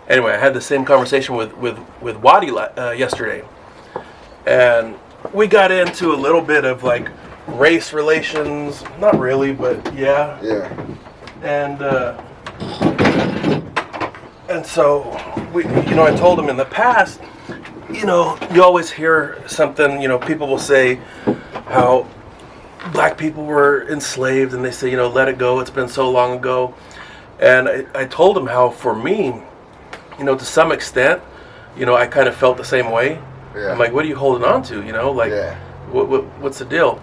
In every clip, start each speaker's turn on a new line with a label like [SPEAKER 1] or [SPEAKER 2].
[SPEAKER 1] Anyway, I had the same conversation with Wadi yesterday, and we got into a little bit of like race relations. Not really, but yeah.
[SPEAKER 2] Yeah.
[SPEAKER 1] And so I told him in the past, you always hear something. People will say how black people were enslaved, and they say, let it go. It's been so long ago. And I told him how, for me, to some extent, I kind of felt the same way.
[SPEAKER 2] Yeah.
[SPEAKER 1] I'm like, what are you holding on to?
[SPEAKER 2] Yeah.
[SPEAKER 1] What's the deal?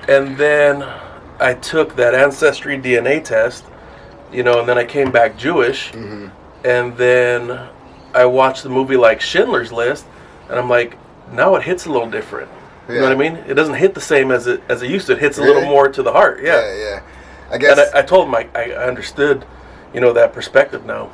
[SPEAKER 1] And then I took that ancestry DNA test, and then I came back Jewish.
[SPEAKER 2] Mm-hmm.
[SPEAKER 1] And then I watched the movie like Schindler's List, and I'm like, now it hits a little different.
[SPEAKER 2] Yeah.
[SPEAKER 1] You know what I mean? It doesn't hit the same as it used to. It hits a little more to the heart. Yeah.
[SPEAKER 2] Yeah. I guess.
[SPEAKER 1] And I told him I understood, that perspective now.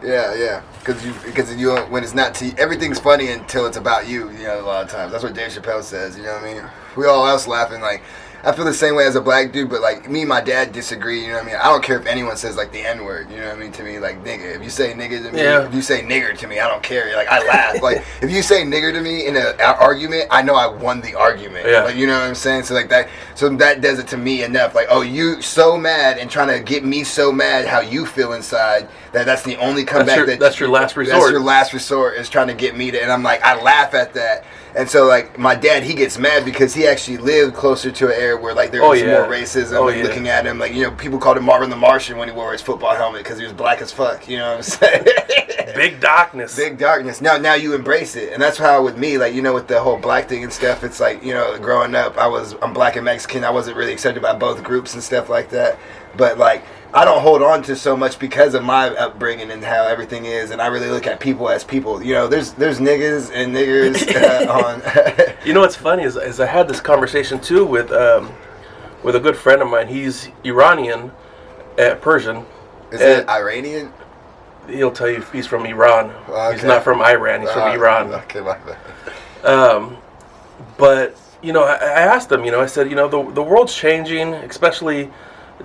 [SPEAKER 2] Yeah. Because you when it's not everything's funny until it's about you. A lot of times that's what Dave Chappelle says. You know what I mean? We all else laughing like. I feel the same way as a black dude, but like me and my dad disagree. You know what I mean? I don't care if anyone says like the N-word. You know what I mean? To me, like nigga. If you say nigga to me, if you say nigger to me, I don't care. Like I laugh. Like if you say nigger to me in an argument, I know I won the argument.
[SPEAKER 1] Yeah.
[SPEAKER 2] Like you know what I'm saying? So like that. So that does it to me enough. Like oh, you so mad and trying to get me so mad how you feel inside that's the only comeback
[SPEAKER 1] that's your last resort.
[SPEAKER 2] That's your last resort is trying to get me to. And I'm like I laugh at that. And so, like, my dad, he gets mad because he actually lived closer to an area where, like, there was more racism. Looking at him, like, people called him Marvin the Martian when he wore his football helmet because he was black as fuck. You know what I'm saying?
[SPEAKER 1] Big darkness.
[SPEAKER 2] Big darkness. Now you embrace it. And that's how with me, like, with the whole black thing and stuff, it's like, growing up, I'm black and Mexican. I wasn't really accepted by both groups and stuff like that. But, like, I don't hold on to so much because of my upbringing and how everything is, and I really look at people as people. There's niggas and niggers on.
[SPEAKER 1] What's funny is I had this conversation too with a good friend of mine. He's Iranian, Persian.
[SPEAKER 2] Is it Iranian?
[SPEAKER 1] He'll tell you he's from Iran.
[SPEAKER 2] Okay.
[SPEAKER 1] He's not from Iran. He's from Iran.
[SPEAKER 2] Okay, my bad.
[SPEAKER 1] But I asked him. I said, the world's changing, especially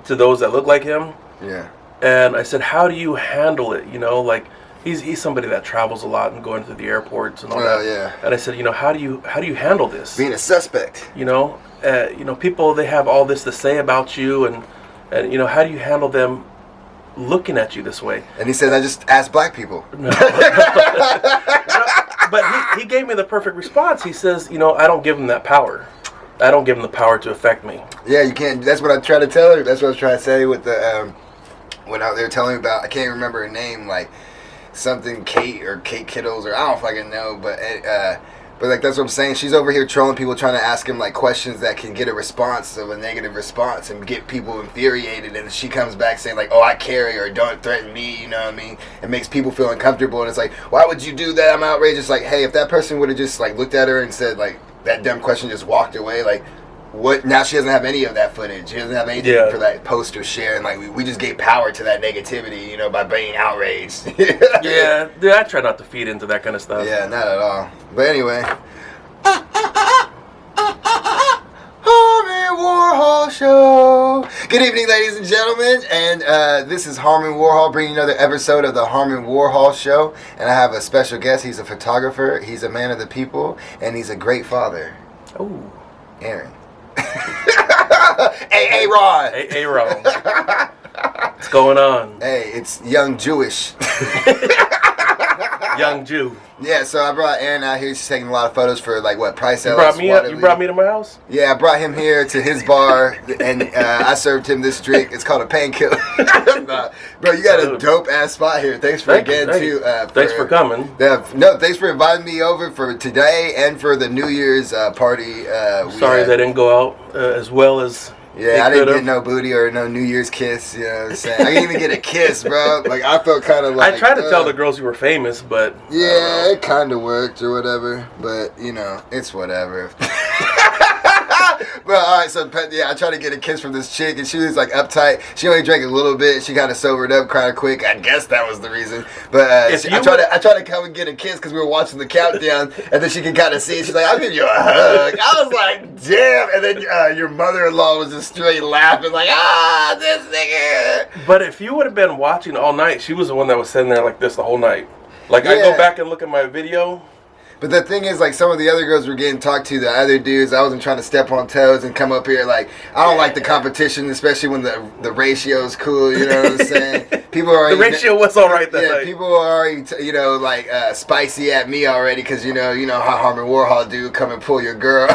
[SPEAKER 1] to those that look like him.
[SPEAKER 2] Yeah.
[SPEAKER 1] And I said, how do you handle it? Like he's somebody that travels a lot and going to the airports and all that.
[SPEAKER 2] Yeah.
[SPEAKER 1] And I said, how do you handle this?
[SPEAKER 2] Being a suspect.
[SPEAKER 1] People, they have all this to say about you, and how do you handle them looking at you this way?
[SPEAKER 2] And he said, I just ask black people.
[SPEAKER 1] No. But he gave me the perfect response. He says, I don't give them that power. I don't give them the power to affect me.
[SPEAKER 2] Yeah, you can't. That's what I try to tell her. That's what I was trying to say with the when they were telling me about. I can't remember her name, like something Kate Kittles, or I don't fucking know. But like that's what I'm saying. She's over here trolling people, trying to ask him like questions that can get a response of a negative response and get people infuriated. And she comes back saying like, "Oh, I carry," or "Don't threaten me." You know what I mean? It makes people feel uncomfortable, and it's like, why would you do that? I'm outrageous. Like, hey, if that person would have just like looked at her and said like. That dumb question just walked away. Like, what? Now she doesn't have any of that footage. She doesn't have anything for that post or share. And like, we just gave power to that negativity, by being outraged.
[SPEAKER 1] Yeah, I try not to feed into that kind of stuff.
[SPEAKER 2] Yeah, not at all. But anyway. Harmon Warhol Show. Good evening, ladies and gentlemen. And this is Harmon Warhol bringing another episode of the Harmon Warhol Show. And I have a special guest. He's a photographer. He's a man of the people. And he's a great father.
[SPEAKER 1] Oh.
[SPEAKER 2] Aaron. Hey, Ron.
[SPEAKER 1] Hey, Ron. What's going on?
[SPEAKER 2] Hey, it's young Jewish.
[SPEAKER 1] Young Jew.
[SPEAKER 2] Yeah, so I brought Aaron out here. He's taking a lot of photos for like what Price
[SPEAKER 1] You brought me to my house?
[SPEAKER 2] Yeah, I brought him here to his bar, and I served him this drink. It's called a painkiller. Bro, you got a dope ass spot here. Thanks for
[SPEAKER 1] Thanks for coming.
[SPEAKER 2] Thanks for inviting me over for today and for the New Year's party.
[SPEAKER 1] Sorry they didn't go out as well as.
[SPEAKER 2] Yeah, I didn't get no booty or no New Year's kiss, you know what I'm saying? I didn't even get a kiss, bro. Like, I felt kind of like...
[SPEAKER 1] I tried to tell the girls you were famous, but...
[SPEAKER 2] Yeah, it kind of worked or whatever. But, it's whatever. But, alright, so, yeah, I tried to get a kiss from this chick, and she was, like, uptight. She only drank a little bit. She kind of sobered up kind of quick. I guess that was the reason. But I tried to come and get a kiss because we were watching the countdown, and then she could kind of see it. She's like, I'll give you a hug. I was like, damn. And then your mother-in-law was just straight laughing, like, this nigga.
[SPEAKER 1] But if you would have been watching all night, she was the one that was sitting there like this the whole night. Like, I go back and look at my video.
[SPEAKER 2] But the thing is, like, some of the other girls were getting talked to, the other dudes. I wasn't trying to step on toes and come up here. Like, I don't like the competition, especially when the ratio is cool. You know what I'm saying? People are already,
[SPEAKER 1] the ratio was all right that night.
[SPEAKER 2] People are already, spicy at me already because you know how Harmon Warhol do, come and pull your girl.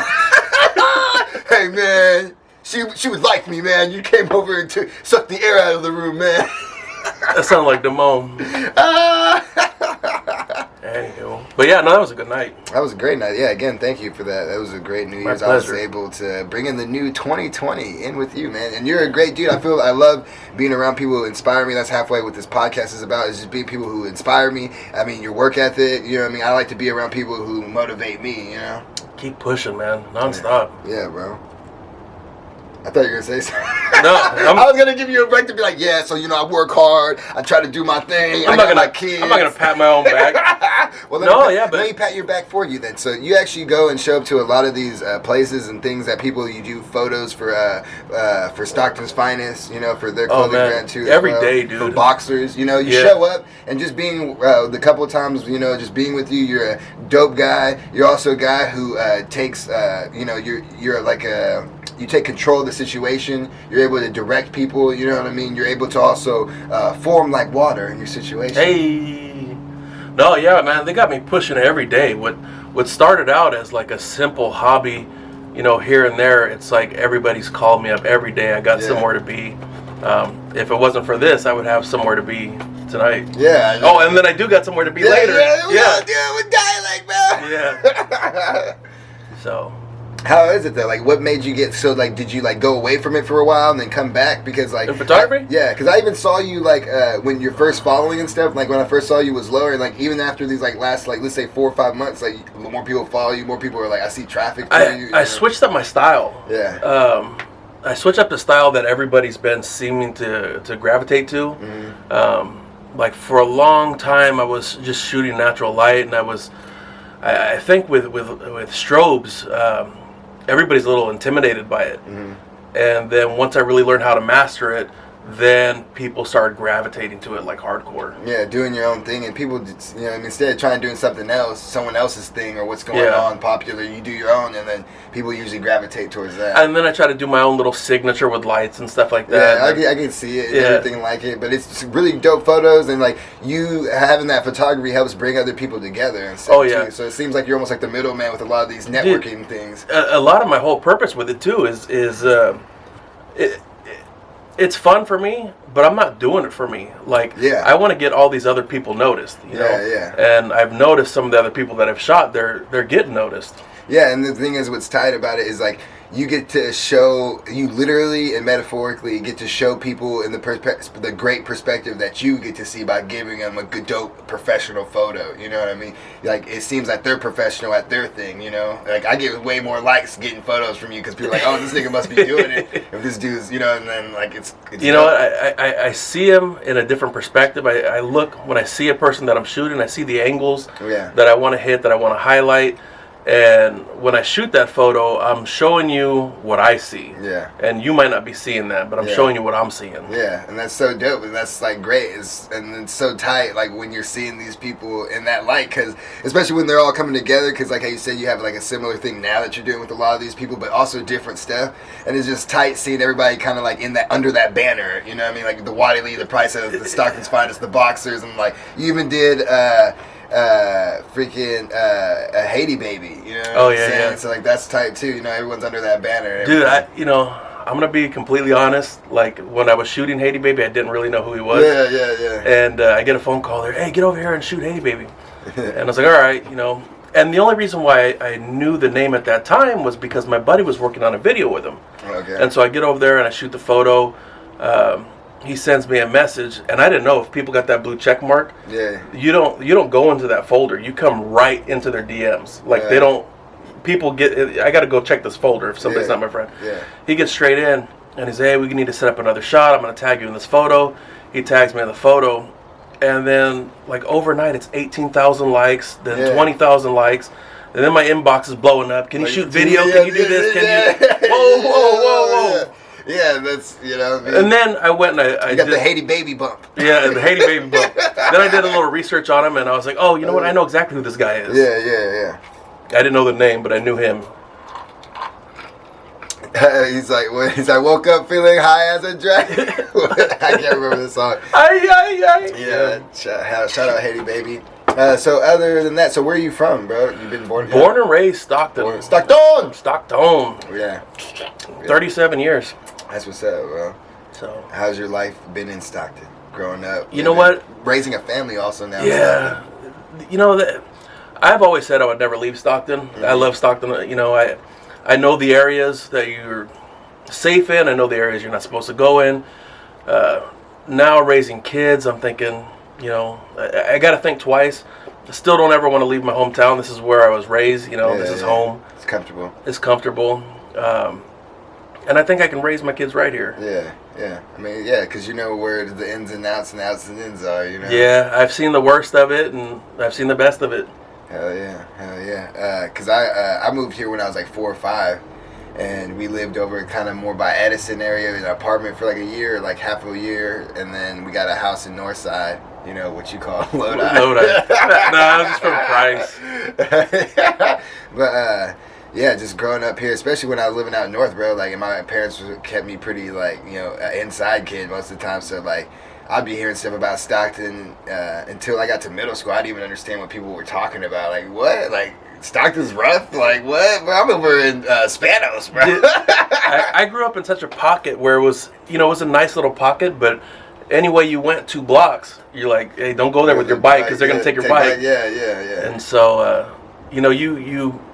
[SPEAKER 2] Hey man, she would like me, man. You came over and sucked the air out of the room, man.
[SPEAKER 1] That sounded like Damone. Anywho. But yeah, no, that was a good night.
[SPEAKER 2] That was a great night. Yeah, again, thank you for that. That was a great New Year's. I was able to bring in the new 2020 in with you, man. And you're a great dude. I love being around people who inspire me. That's halfway what this podcast is about, is just being people who inspire me. I mean, your work ethic, you know what I mean? I like to be around people who motivate me, you know?
[SPEAKER 1] Keep pushing, man. Non-stop.
[SPEAKER 2] Yeah, bro. I thought you were going to say something.
[SPEAKER 1] No.
[SPEAKER 2] I was going to give you a break to be like, yeah, so, I work hard. I try to do my thing.
[SPEAKER 1] I'm not going to pat my own back.
[SPEAKER 2] Well, let me pat your back for you then. So you actually go and show up to a lot of these places and things that you do photos for Stockton's Finest, for their clothing brand too.
[SPEAKER 1] Every day, dude.
[SPEAKER 2] For boxers, you show up and just being the couple of times, just being with you, you're a dope guy. You're also a guy who takes, you're like you take control of the situation. You're able to direct people. You know what I mean? You're able to also form like water in your situation.
[SPEAKER 1] Hey, no, yeah, man. They got me pushing every day. What started out as like a simple hobby, here and there, it's like everybody's called me up every day. I got somewhere to be. If it wasn't for this, I would have somewhere to be tonight.
[SPEAKER 2] Yeah.
[SPEAKER 1] Oh, and then I do got somewhere to be later.
[SPEAKER 2] Yeah. With dialect, man.
[SPEAKER 1] Yeah. So.
[SPEAKER 2] How is it though? Like, what made you get so like? Did you like go away from it for a while and then come back because like
[SPEAKER 1] in photography?
[SPEAKER 2] Yeah, because I even saw you like when you're first following and stuff. Like when I first saw you was lower, and like even after these like last like let's say 4 or 5 months, like more people follow you, more people are like I see traffic.
[SPEAKER 1] I switched up my style.
[SPEAKER 2] Yeah.
[SPEAKER 1] I switched up the style that everybody's been seeming to gravitate to. Mm-hmm. Like for a long time, I was just shooting natural light, and I think with strobes. Everybody's a little intimidated by it. Mm-hmm. And then once I really learned how to master it, then people started gravitating to it like hardcore.
[SPEAKER 2] Yeah, doing your own thing, and people, instead of trying doing something else, someone else's thing or what's going on popular, you do your own, and then people usually gravitate towards that.
[SPEAKER 1] And then I try to do my own little signature with lights and stuff like that.
[SPEAKER 2] Yeah, I can see it and everything like it, but it's really dope photos, and like you having that photography helps bring other people together and stuff too. So it seems like you're almost like the middleman with a lot of these networking things.
[SPEAKER 1] A lot of my whole purpose with it too is it's fun for me, but I'm not doing it for me. Like, I want to get all these other people noticed, you know? And I've noticed some of the other people that I've shot, they're getting noticed.
[SPEAKER 2] Yeah, and the thing is, what's tight about it is like you get to show, you literally and metaphorically get to show people in the great perspective that you get to see by giving them a good, dope, professional photo. You know what I mean? Like, it seems like they're professional at their thing, Like, I get way more likes getting photos from you because people are like, oh, this nigga must be doing it. If this dude's, and then, like, it's
[SPEAKER 1] you know what? I see him in a different perspective. I look, when I see a person that I'm shooting, I see the angles that I want to hit, that I want to highlight. And when I shoot that photo, I'm showing you what I see. Yeah. And you might not be seeing that, but I'm showing you what I'm seeing.
[SPEAKER 2] Yeah, and that's so dope, and that's like great. And it's so tight, like when you're seeing these people in that light, because especially when they're all coming together, because like how you said, you have like a similar thing now that you're doing with a lot of these people, but also different stuff. And it's just tight seeing everybody kind of like in that under that banner. You know what I mean? Like the Waddy Lee, the Price of the Stockton's Finest, the boxers, and like you even did. Haiti Baby,
[SPEAKER 1] Oh yeah.
[SPEAKER 2] So like that's tight too, everyone's under that banner.
[SPEAKER 1] Dude, I'm gonna be completely honest. Like when I was shooting Haiti Baby, I didn't really know who he was.
[SPEAKER 2] Yeah.
[SPEAKER 1] And I get a phone call there, hey, get over here and shoot Haiti Baby. And I was like, all right, And the only reason why I knew the name at that time was because my buddy was working on a video with him.
[SPEAKER 2] Okay.
[SPEAKER 1] And so I get over there and I shoot the photo. He sends me a message, and I didn't know if people got that blue check mark.
[SPEAKER 2] Yeah.
[SPEAKER 1] You don't go into that folder. You come right into their DMs. Like they don't. People get. I got to go check this folder if somebody's not my friend.
[SPEAKER 2] Yeah.
[SPEAKER 1] He gets straight in, and he's, hey, we need to set up another shot. I'm gonna tag you in this photo. He tags me in the photo, and then like overnight, it's 18,000 likes, then 20,000 likes. And then my inbox is blowing up. Can you shoot video? Can you do this? Can you? Whoa.
[SPEAKER 2] Yeah, that's, you know.
[SPEAKER 1] And then I went and I
[SPEAKER 2] you got
[SPEAKER 1] did,
[SPEAKER 2] the Haiti baby bump.
[SPEAKER 1] Yeah, the Haiti baby book. Then I did a little research on him, and I was like, oh, you know what? I know exactly who this guy is.
[SPEAKER 2] Yeah.
[SPEAKER 1] I didn't know the name, but I knew him.
[SPEAKER 2] He's like, woke up feeling high as a dragon. I can't remember the song. Yeah, shout out Haiti baby. So other than that, so where are you from, bro? You've been born here?
[SPEAKER 1] Born and raised Stockton.
[SPEAKER 2] Stockton!
[SPEAKER 1] Yeah. 37 years.
[SPEAKER 2] That's what's up, bro.
[SPEAKER 1] So
[SPEAKER 2] how's your life been in Stockton, growing up?
[SPEAKER 1] You know what?
[SPEAKER 2] Raising a family also now.
[SPEAKER 1] Yeah. You know, I've always said I would never leave Stockton.
[SPEAKER 2] Mm-hmm.
[SPEAKER 1] I love Stockton. You know, I know the areas that you're safe in. I know the areas you're not supposed to go in. Now raising kids, I'm thinking, you know, I got to think twice. I still don't ever want to leave my hometown. This is where I was raised. You know, this is home.
[SPEAKER 2] It's comfortable.
[SPEAKER 1] It's comfortable. And I think I can raise my kids right here.
[SPEAKER 2] Yeah. I mean, because you know where the ins and outs and outs and ins are, you know?
[SPEAKER 1] Yeah, I've seen the worst of it, and I've seen the best of it.
[SPEAKER 2] Hell yeah. Because I moved here when I was like 4 or 5, and we lived over kind of more by Edison area in an apartment for like a year, like half a year, and then we got a house in Northside, you know, what you call Lodi.
[SPEAKER 1] No, I was just from Price.
[SPEAKER 2] But, yeah, just growing up here, especially when I was living out north, bro, like, and my parents kept me pretty, like, you know, inside kid most of the time, so, like, I'd be hearing stuff about Stockton until I got to middle school. I didn't even understand what people were talking about. Like, what? Like, Stockton's rough? Like, what? Bro, I'm over in Spanos, bro.
[SPEAKER 1] I grew up in such a pocket where it was, you know, it was a nice little pocket, but anyway you went 2 blocks, you're like, hey, don't go there with your bike because they're going to take your bike.
[SPEAKER 2] Yeah.
[SPEAKER 1] And so, you know,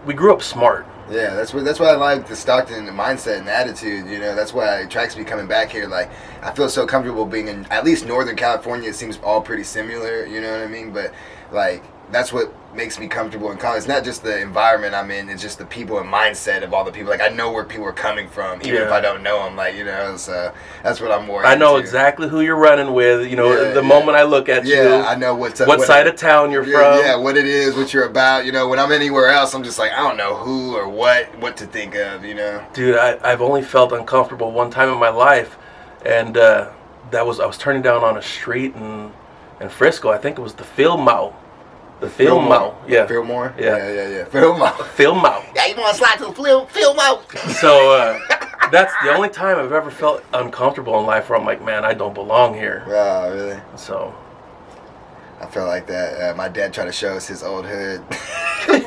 [SPEAKER 1] we grew up smart.
[SPEAKER 2] Yeah, that's why I like the Stockton mindset and attitude. You know, that's why it attracts me coming back here. Like, I feel so comfortable being in at least Northern California. It seems all pretty similar. You know what I mean? But like, that's what makes me comfortable in college. It's not just the environment I'm in; it's just the people and mindset of all the people. Like, I know where people are coming from, even if I don't know them. Like, you know, so that's what I'm more.
[SPEAKER 1] I know
[SPEAKER 2] into.
[SPEAKER 1] exactly who you're running with. You know, the moment I look at you,
[SPEAKER 2] I know what
[SPEAKER 1] side of town you're from.
[SPEAKER 2] Yeah, what it is, what you're about. You know, when I'm anywhere else, I'm just like, I don't know who or what to think of. You know,
[SPEAKER 1] dude, I've only felt uncomfortable one time in my life, and I was turning down on a street in Frisco. I think it was the Fillmore. Yeah.
[SPEAKER 2] Fillmore?
[SPEAKER 1] Yeah.
[SPEAKER 2] Fillmore. Yeah, you want to slide to the Fillmore?
[SPEAKER 1] So, that's the only time I've ever felt uncomfortable in life where I'm like, man, I don't belong here.
[SPEAKER 2] Wow, really?
[SPEAKER 1] So.
[SPEAKER 2] I felt like that. My dad tried to show us his old hood.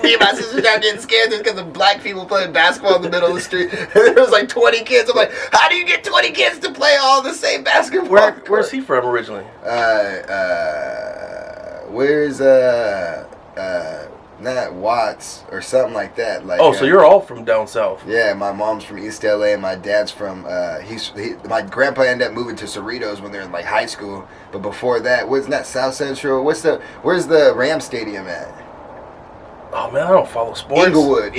[SPEAKER 2] Me and my sister started getting scared just because of black people playing basketball in the middle of the street. There was like 20 kids. I'm like, how do you get 20 kids to play all the same basketball?
[SPEAKER 1] Where's he from originally?
[SPEAKER 2] Where's not Watts or something like that. Like,
[SPEAKER 1] so you're all from down south?
[SPEAKER 2] Yeah, my mom's from East LA and my dad's from. My grandpa ended up moving to Cerritos when they were in like high school. But before that, wasn't that South Central? Where's the Ram Stadium at?
[SPEAKER 1] Oh man, I don't follow sports.
[SPEAKER 2] Inglewood.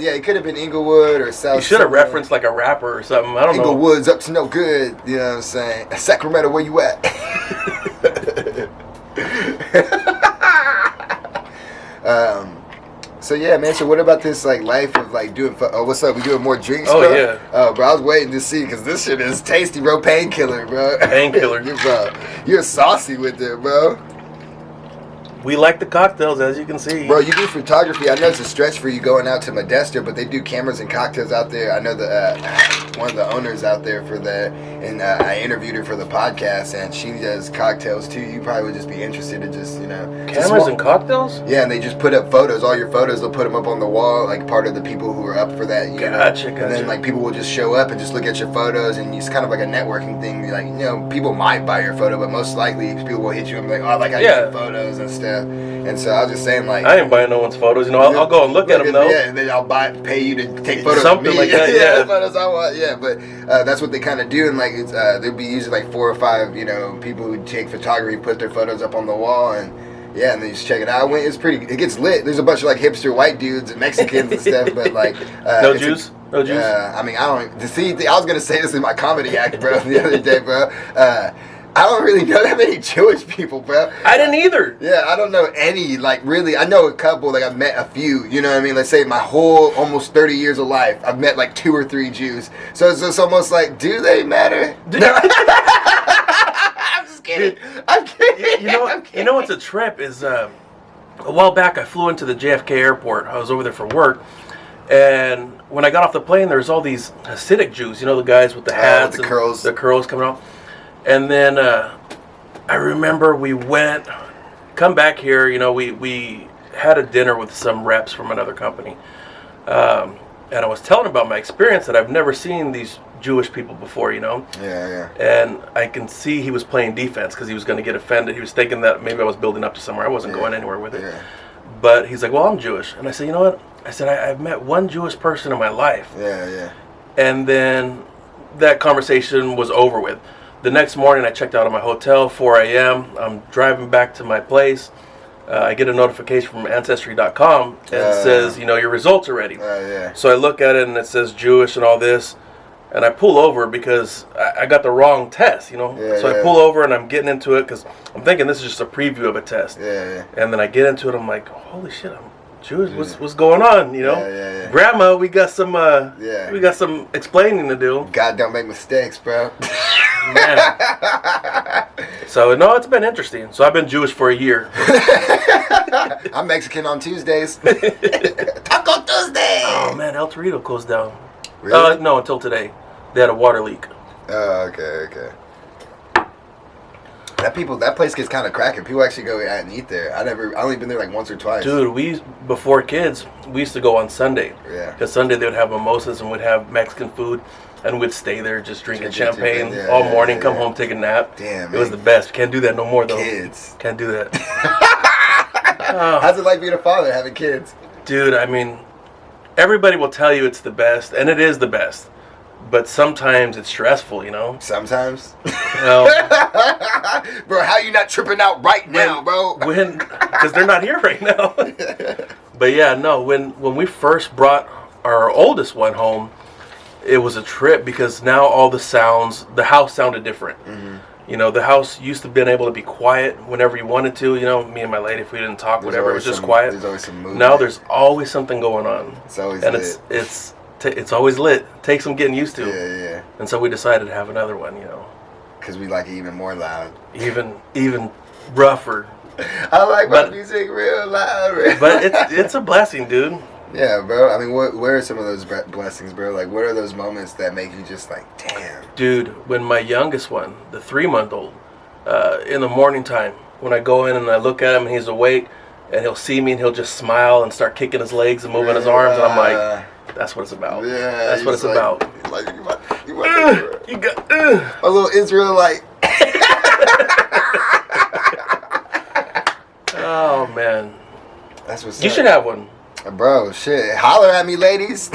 [SPEAKER 2] Yeah, it could have been Inglewood or South.
[SPEAKER 1] You should have referenced like a rapper or something. I don't know.
[SPEAKER 2] Inglewood's up to no good. You know what I'm saying? Sacramento, where you at? So yeah, man. So what about this like life of like doing? Oh, what's up? We doing more drinks?
[SPEAKER 1] Oh
[SPEAKER 2] bro?
[SPEAKER 1] Yeah.
[SPEAKER 2] Oh, bro, I was waiting to see because this shit is tasty, bro. Painkiller, bro.
[SPEAKER 1] Painkiller,
[SPEAKER 2] bro. You're saucy with it, bro.
[SPEAKER 1] We like the cocktails, as you can see.
[SPEAKER 2] Bro, you do photography. I know it's a stretch for you going out to Modesto, but they do cameras and cocktails out there. I know one of the owners out there for that, and I interviewed her for the podcast, and she does cocktails too. You probably would just be interested to just, you know.
[SPEAKER 1] Cameras and cocktails?
[SPEAKER 2] Yeah, and they just put up photos. All your photos, they'll put them up on the wall, like part of the people who are up for that. You know?
[SPEAKER 1] Gotcha.
[SPEAKER 2] And then like people will just show up and just look at your photos, and it's kind of like a networking thing. Like, you know, people might buy your photo, but most likely people will hit you and be like, oh, I like how you get photos and stuff. And so I was just saying, like,
[SPEAKER 1] I ain't buying no one's photos. You know, I'll go and look at them though.
[SPEAKER 2] Yeah, and then I'll pay you to take photos
[SPEAKER 1] something
[SPEAKER 2] of me.
[SPEAKER 1] like that. Yeah,
[SPEAKER 2] photos I want. Yeah, but that's what they kind of do, and like it's there'll be usually like 4 or 5, you know, people who take photography, put their photos up on the wall, and yeah, and they just check it out. It's pretty. It gets lit. There's a bunch of like hipster white dudes and Mexicans and stuff, but like
[SPEAKER 1] no juice. No juice.
[SPEAKER 2] I mean, I don't see. I was gonna say this in my comedy act, bro, the other day, bro. I don't really know that many Jewish people, bro.
[SPEAKER 1] I didn't either.
[SPEAKER 2] Yeah, I don't know any, like, really. I know a couple, like, I've met a few, you know what I mean? Let's say my whole almost 30 years of life, I've met, like, 2 or 3 Jews. So it's almost like, do they matter? No. I'm just kidding. I'm kidding.
[SPEAKER 1] You know what's a trip is, a while back I flew into the JFK airport. I was over there for work. And when I got off the plane, there was all these Hasidic Jews, you know, the guys with the hats.
[SPEAKER 2] The curls.
[SPEAKER 1] The curls coming off. And then I remember we come back here, you know, we had a dinner with some reps from another company. And I was telling about my experience that I've never seen these Jewish people before, you know.
[SPEAKER 2] Yeah.
[SPEAKER 1] And I can see he was playing defense because he was going to get offended. He was thinking that maybe I was building up to somewhere. I wasn't going anywhere with it.
[SPEAKER 2] Yeah.
[SPEAKER 1] But he's like, well, I'm Jewish. And I said, you know what? I said, I've met one Jewish person in my life.
[SPEAKER 2] Yeah.
[SPEAKER 1] And then that conversation was over with. The next morning, I checked out of my hotel, 4 a.m. I'm driving back to my place. I get a notification from Ancestry.com, and it says, you know, your results are ready. So I look at it, and it says Jewish and all this. And I pull over because I got the wrong test, you know. I pull over, and I'm getting into it because I'm thinking this is just a preview of a test. And then I get into it. I'm like, holy shit, I'm Jewish. What's going on, you know? Grandma, we got some explaining to do.
[SPEAKER 2] God don't make mistakes, bro.
[SPEAKER 1] Man. So no, it's been interesting. So I've been Jewish for a year.
[SPEAKER 2] I'm Mexican on Tuesdays. Taco Tuesday.
[SPEAKER 1] Oh man, El Torito closed down.
[SPEAKER 2] Really?
[SPEAKER 1] No, until today. They had a water leak.
[SPEAKER 2] Oh, okay. That place gets kind of cracking. People actually go out and eat there. I only been there like once or twice.
[SPEAKER 1] Dude, before kids, we used to go on Sunday.
[SPEAKER 2] Yeah.
[SPEAKER 1] Because Sunday they would have mimosas and we'd have Mexican food, and we'd stay there just drinking champagne all morning. Come home, take a nap.
[SPEAKER 2] Damn.
[SPEAKER 1] It was the best. Can't do that no more though.
[SPEAKER 2] Kids.
[SPEAKER 1] Can't do that.
[SPEAKER 2] How's it like being a father, having kids?
[SPEAKER 1] Dude, I mean, everybody will tell you it's the best, and it is the best. But sometimes it's stressful, you know?
[SPEAKER 2] Sometimes?
[SPEAKER 1] No.
[SPEAKER 2] Bro, how you not tripping out right now, bro?
[SPEAKER 1] Because they're not here right now. But yeah, no, when we first brought our oldest one home, it was a trip because now all the house sounded different. Mm-hmm. You know, the house used to been able to be quiet whenever you wanted to. You know, me and my lady, if we didn't talk, whatever, it was just quiet.
[SPEAKER 2] There's always some movement.
[SPEAKER 1] Now there's always something going on.
[SPEAKER 2] It's always lit.
[SPEAKER 1] It's always lit. Takes some getting used to.
[SPEAKER 2] Yeah.
[SPEAKER 1] And so we decided to have another one, you know.
[SPEAKER 2] Because we like it even more loud.
[SPEAKER 1] Even rougher.
[SPEAKER 2] I like my music real loud.
[SPEAKER 1] But it's a blessing, dude.
[SPEAKER 2] Yeah, bro. I mean, what are some of those blessings, bro? Like, what are those moments that make you just like, damn?
[SPEAKER 1] Dude, when my youngest one, the 3-month-old, in the morning time, when I go in and I look at him and he's awake, and he'll see me and he'll just smile and start kicking his legs and moving his arms, and I'm like, that's what it's about.
[SPEAKER 2] Yeah,
[SPEAKER 1] that's what it's about.
[SPEAKER 2] Like, you got a little Israelite.
[SPEAKER 1] Oh man,
[SPEAKER 2] that's what's
[SPEAKER 1] you should have one,
[SPEAKER 2] bro. Shit, holler at me, ladies.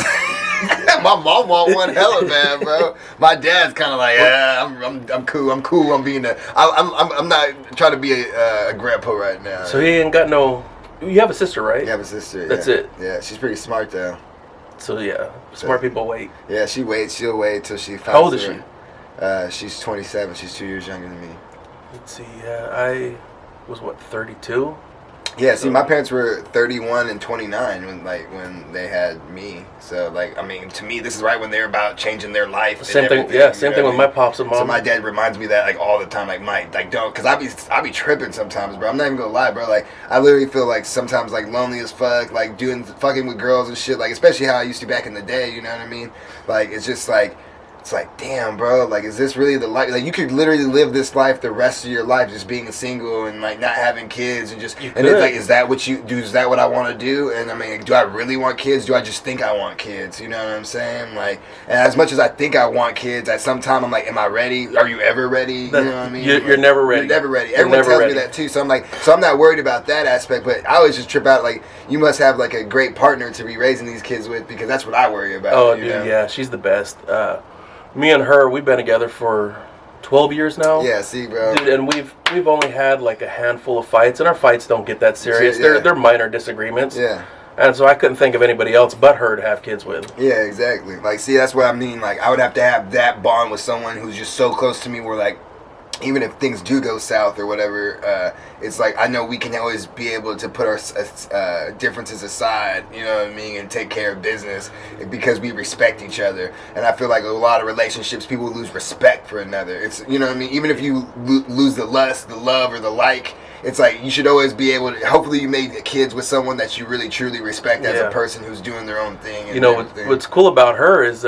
[SPEAKER 2] My mom want one hella bad, bro. My dad's kind of like, I'm cool. I'm being I'm not trying to be a grandpa right now.
[SPEAKER 1] So he ain't got no. You have a sister, right?
[SPEAKER 2] You have a sister.
[SPEAKER 1] That's
[SPEAKER 2] yeah.
[SPEAKER 1] it.
[SPEAKER 2] Yeah, she's pretty smart though.
[SPEAKER 1] So yeah, smart people wait.
[SPEAKER 2] Yeah, she waits. She'll wait till she finds.
[SPEAKER 1] How old is she?
[SPEAKER 2] She's 27. She's 2 years younger than me.
[SPEAKER 1] Let's see. I was 32.
[SPEAKER 2] Yeah, see, my parents were 31 and 29 when they had me. So, like, I mean, to me, this is right when they're about changing their life.
[SPEAKER 1] Same thing. Yeah, same thing with my pops and mom.
[SPEAKER 2] So my dad reminds me of that like all the time. Like, Mike, like don't, cause I be tripping sometimes, bro. I'm not even gonna lie, bro. Like, I literally feel like sometimes like lonely as fuck, like fucking with girls and shit. Like, especially how I used to back in the day. You know what I mean? Like, it's just like. It's like, damn, bro, like, is this really the life? Like, you could literally live this life the rest of your life just being single and, like, not having kids and just, and it's like, is that what you do? Is that what I want to do? And, I mean, do I really want kids? Do I just think I want kids? You know what I'm saying? Like, and as much as I think I want kids, at some time, I'm like, am I ready? Are you ever ready? You know what I mean?
[SPEAKER 1] You're never ready.
[SPEAKER 2] You're never ready. Everyone tells me that, too. So, I'm like, I'm not worried about that aspect, but I always just trip out, like, you must have, like, a great partner to be raising these kids with because that's what I worry about.
[SPEAKER 1] Oh, dude, yeah, she's the best. Me and her, we've been together for 12 years now.
[SPEAKER 2] Yeah, see, bro.
[SPEAKER 1] Dude, and we've only had like a handful of fights, and our fights don't get that serious. Yeah. They're minor disagreements.
[SPEAKER 2] Yeah.
[SPEAKER 1] And so I couldn't think of anybody else but her to have kids with.
[SPEAKER 2] Yeah, exactly. Like, see, that's what I mean. Like, I would have to have that bond with someone who's just so close to me where, like, even if things do go south or whatever, it's like I know we can always be able to put our differences aside, you know what I mean, and take care of business because we respect each other. And I feel like a lot of relationships, people lose respect for another. It's, you know what I mean, even if you lose the lust, the love, or the like, it's like you should always be able to. Hopefully, you made kids with someone that you really truly respect as a person who's doing their own thing. And
[SPEAKER 1] you know, what's cool about her is,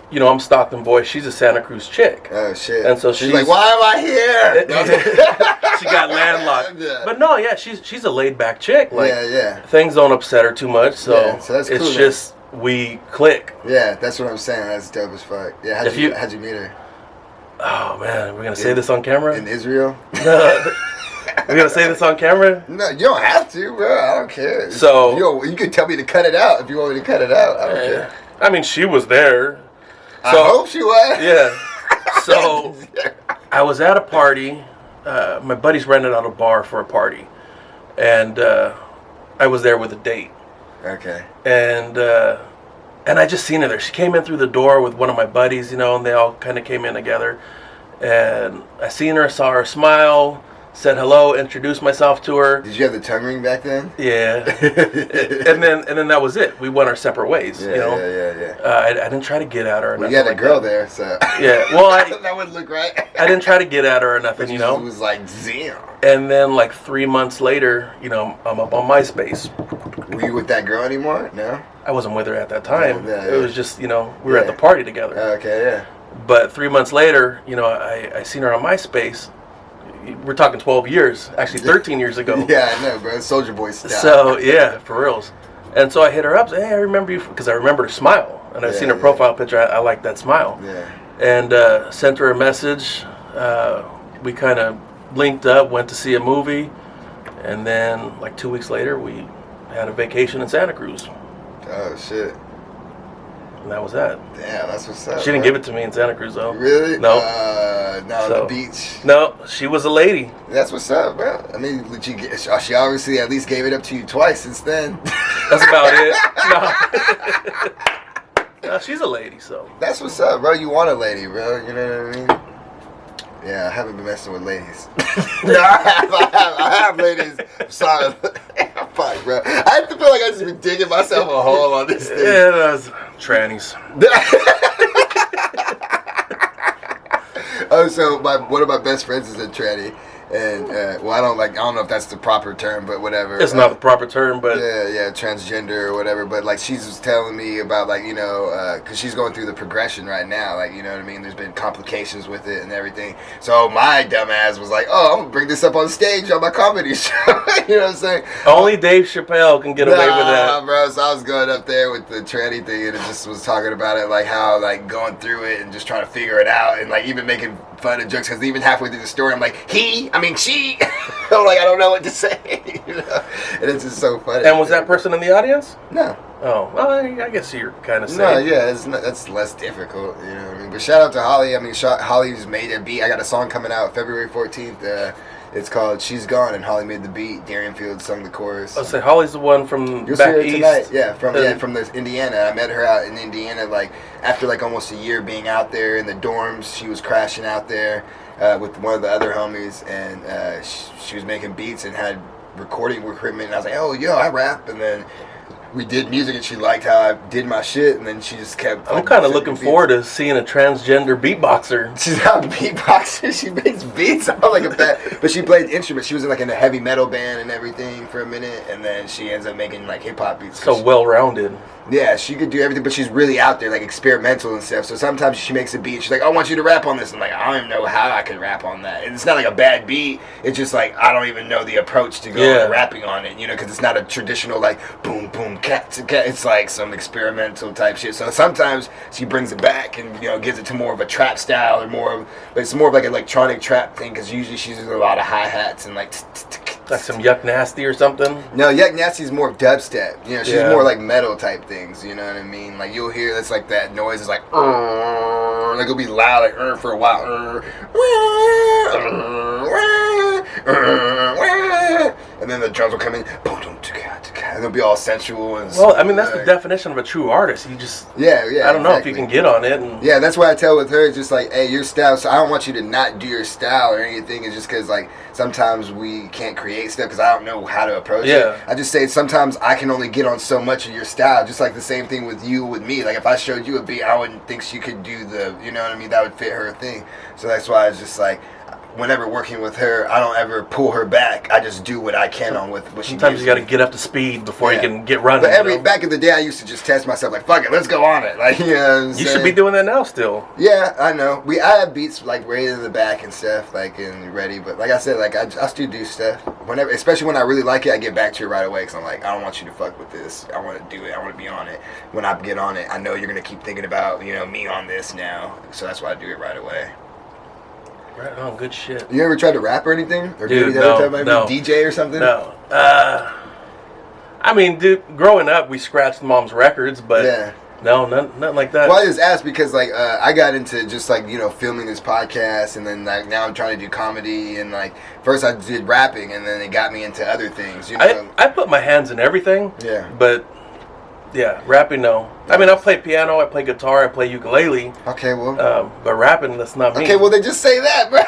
[SPEAKER 1] you know, I'm Stockton boy. She's a Santa Cruz chick.
[SPEAKER 2] Oh shit!
[SPEAKER 1] And so
[SPEAKER 2] she's like, "Why am I here?"
[SPEAKER 1] She got landlocked. Yeah. But no, yeah, she's a laid back chick. Like,
[SPEAKER 2] yeah.
[SPEAKER 1] Things don't upset her too much, so,
[SPEAKER 2] so that's cool,
[SPEAKER 1] it's just we click.
[SPEAKER 2] Yeah, that's what I'm saying. That's dope as fuck. Yeah, how'd you meet her?
[SPEAKER 1] Oh man, we're gonna say this on camera?
[SPEAKER 2] In Israel?
[SPEAKER 1] We're gonna say this on camera?
[SPEAKER 2] No, you don't have to, bro. I don't care.
[SPEAKER 1] So
[SPEAKER 2] you can tell me to cut it out if you want me to cut it out. I don't care.
[SPEAKER 1] I mean, she was there.
[SPEAKER 2] So, I hope she was.
[SPEAKER 1] Yeah. So I was at a party. My buddies rented out a bar for a party, and I was there with a date.
[SPEAKER 2] Okay.
[SPEAKER 1] And I just seen her there. She came in through the door with one of my buddies, you know, and they all kind of came in together. And I seen her, saw her smile, said hello, introduced myself to her.
[SPEAKER 2] Did you have the tongue ring back then?
[SPEAKER 1] Yeah. and then that was it. We went our separate ways.
[SPEAKER 2] Yeah,
[SPEAKER 1] you know?
[SPEAKER 2] Yeah.
[SPEAKER 1] I didn't try to get at her or nothing.
[SPEAKER 2] You had a
[SPEAKER 1] like
[SPEAKER 2] girl
[SPEAKER 1] that.
[SPEAKER 2] there, so
[SPEAKER 1] yeah. Well,
[SPEAKER 2] that wouldn't look right.
[SPEAKER 1] I didn't try to get at her or nothing, you know.
[SPEAKER 2] It was like Zim.
[SPEAKER 1] And then like 3 months later, you know, I'm up on MySpace.
[SPEAKER 2] Were you with that girl anymore? No.
[SPEAKER 1] I wasn't with her at that time.
[SPEAKER 2] Yeah.
[SPEAKER 1] It was just, you know, we were at the party together.
[SPEAKER 2] Okay, yeah.
[SPEAKER 1] But 3 months later, you know, I seen her on MySpace. We're talking 12 years, actually 13 years ago.
[SPEAKER 2] Yeah, I know, bro. Soldier Boy style.
[SPEAKER 1] So, yeah, for reals. And so I hit her up, say, hey, I remember you, because I remember her smile. And I've seen her profile picture. I like that smile.
[SPEAKER 2] Yeah.
[SPEAKER 1] And sent her a message. We kind of linked up, went to see a movie. And then, like 2 weeks later, we had a vacation in Santa Cruz.
[SPEAKER 2] Oh, shit.
[SPEAKER 1] And that was that.
[SPEAKER 2] Damn, that's what's up.
[SPEAKER 1] She didn't give it to me in Santa Cruz, though.
[SPEAKER 2] Really?
[SPEAKER 1] No.
[SPEAKER 2] No, the beach.
[SPEAKER 1] No, she was a lady.
[SPEAKER 2] That's what's up, bro. I mean, she obviously at least gave it up to you twice since then.
[SPEAKER 1] That's about it. No, she's a lady, so.
[SPEAKER 2] That's what's up, bro. You want a lady, bro. You know what I mean? Yeah, I haven't been messing with ladies. No, I have ladies. I'm sorry. Fuck, bro. I have to feel like I just been digging myself a hole on this thing.
[SPEAKER 1] Yeah, that's trannies.
[SPEAKER 2] Oh, so one of my best friends is a tranny, and well, I don't know if that's the proper term, but whatever.
[SPEAKER 1] It's not the proper term, but
[SPEAKER 2] yeah, transgender or whatever. But like, she's just telling me about, like, you know, because she's going through the progression right now. Like, you know what I mean? There's been complications with it and everything. So my dumb ass was like, oh, I'm gonna bring this up on stage on my comedy show. You know what I'm saying?
[SPEAKER 1] Only Dave Chappelle can get away with that,
[SPEAKER 2] bro. So I was going up there with the tranny thing, and it just was talking about it, like how, like, going through it and just trying to figure it out, and like even making fun of jokes, because even halfway through the story, I'm like, she. I'm like, I don't know what to say. You know? And it's just so funny.
[SPEAKER 1] And was that person in the audience?
[SPEAKER 2] No.
[SPEAKER 1] Oh, well, I guess you're kind of safe.
[SPEAKER 2] No, yeah, that's less difficult, you know what I mean? But shout out to Holly. I mean, Holly's made a beat. I got a song coming out February 14th. It's called She's Gone, and Holly made the beat. Darian Fields sung the chorus.
[SPEAKER 1] I'll say Holly's the one from
[SPEAKER 2] You'll
[SPEAKER 1] back
[SPEAKER 2] see her
[SPEAKER 1] east.
[SPEAKER 2] Tonight. Yeah, from the Indiana. I met her out in Indiana, like, after, like, almost a year being out there in the dorms. She was crashing out there with one of the other homies, and she was making beats and had recording equipment, and I was like, oh, yo, I rap, and then we did music, and she liked how I did my shit, and then she just kept.
[SPEAKER 1] I'm kind of looking forward to seeing a transgender beatboxer.
[SPEAKER 2] She's not a beatboxer. She makes beats. I'm like a bad, but she played instruments. She was in a heavy metal band and everything for a minute, and then she ends up making like hip hop beats.
[SPEAKER 1] So well-rounded.
[SPEAKER 2] Yeah, she could do everything, but she's really out there, like experimental and stuff. So sometimes she makes a beat. She's like, I want you to rap on this. I'm like, I don't even know how I could rap on that. And it's not like a bad beat. It's just like, I don't even know the approach to go rapping on it, you know, because it's not a traditional like boom, boom, cat to cat. It's like some experimental type shit. So sometimes she brings it back and, you know, gives it to more of a trap style or but it's more of like an electronic trap thing, because usually she's using a lot of hi-hats and like
[SPEAKER 1] some Yuck Nasty or something?
[SPEAKER 2] No, Yuck Nasty's more dubstep. You know, she's more like metal type things, you know what I mean? Like, you'll hear that's like that noise is like, it'll be loud like for a while. And then the drums will come in, and they'll be all sensual and
[SPEAKER 1] well, I mean, that's the definition of a true artist. You just
[SPEAKER 2] yeah.
[SPEAKER 1] I don't know if you can get on it. And
[SPEAKER 2] yeah, that's why I tell with her, just like, hey, your style. So I don't want you to not do your style or anything. It's just because like sometimes we can't create stuff because I don't know how to approach it. I just say sometimes I can only get on so much of your style. Just like the same thing with you, with me. Like if I showed you a beat, I wouldn't think she could do the, you know what I mean? That would fit her thing. So that's why it's just like, whenever working with her, I don't ever pull her back. I just do what I can on with what she does.
[SPEAKER 1] Sometimes you got to get up to speed before you can get running.
[SPEAKER 2] But back in the day, I used to just test myself like, fuck it, let's go on it. Like, you know what I'm saying?
[SPEAKER 1] You should be doing that now still.
[SPEAKER 2] Yeah, I know. I have beats like right in the back and stuff, like and ready. But like I said, like I still do stuff whenever, especially when I really like it. I get back to it right away because I'm like, I don't want you to fuck with this. I want to do it. I want to be on it. When I get on it, I know you're gonna keep thinking about me on this now. So that's why I do it right away.
[SPEAKER 1] Right on, good shit.
[SPEAKER 2] You ever tried to rap or anything? Or
[SPEAKER 1] dude,
[SPEAKER 2] no. DJ or something?
[SPEAKER 1] No. I mean, dude, growing up, we scratched mom's records, but no, nothing like that.
[SPEAKER 2] Well, I just asked because, like, I got into just, like, filming this podcast, and then, like, now I'm trying to do comedy, and, like, first I did rapping, and then it got me into other things,
[SPEAKER 1] I put my hands in everything.
[SPEAKER 2] Yeah.
[SPEAKER 1] But... yeah, rapping, no. I mean, I play piano, I play guitar, I play ukulele.
[SPEAKER 2] Okay, well.
[SPEAKER 1] But rapping, that's not me.
[SPEAKER 2] Okay, well, they just say that, bro.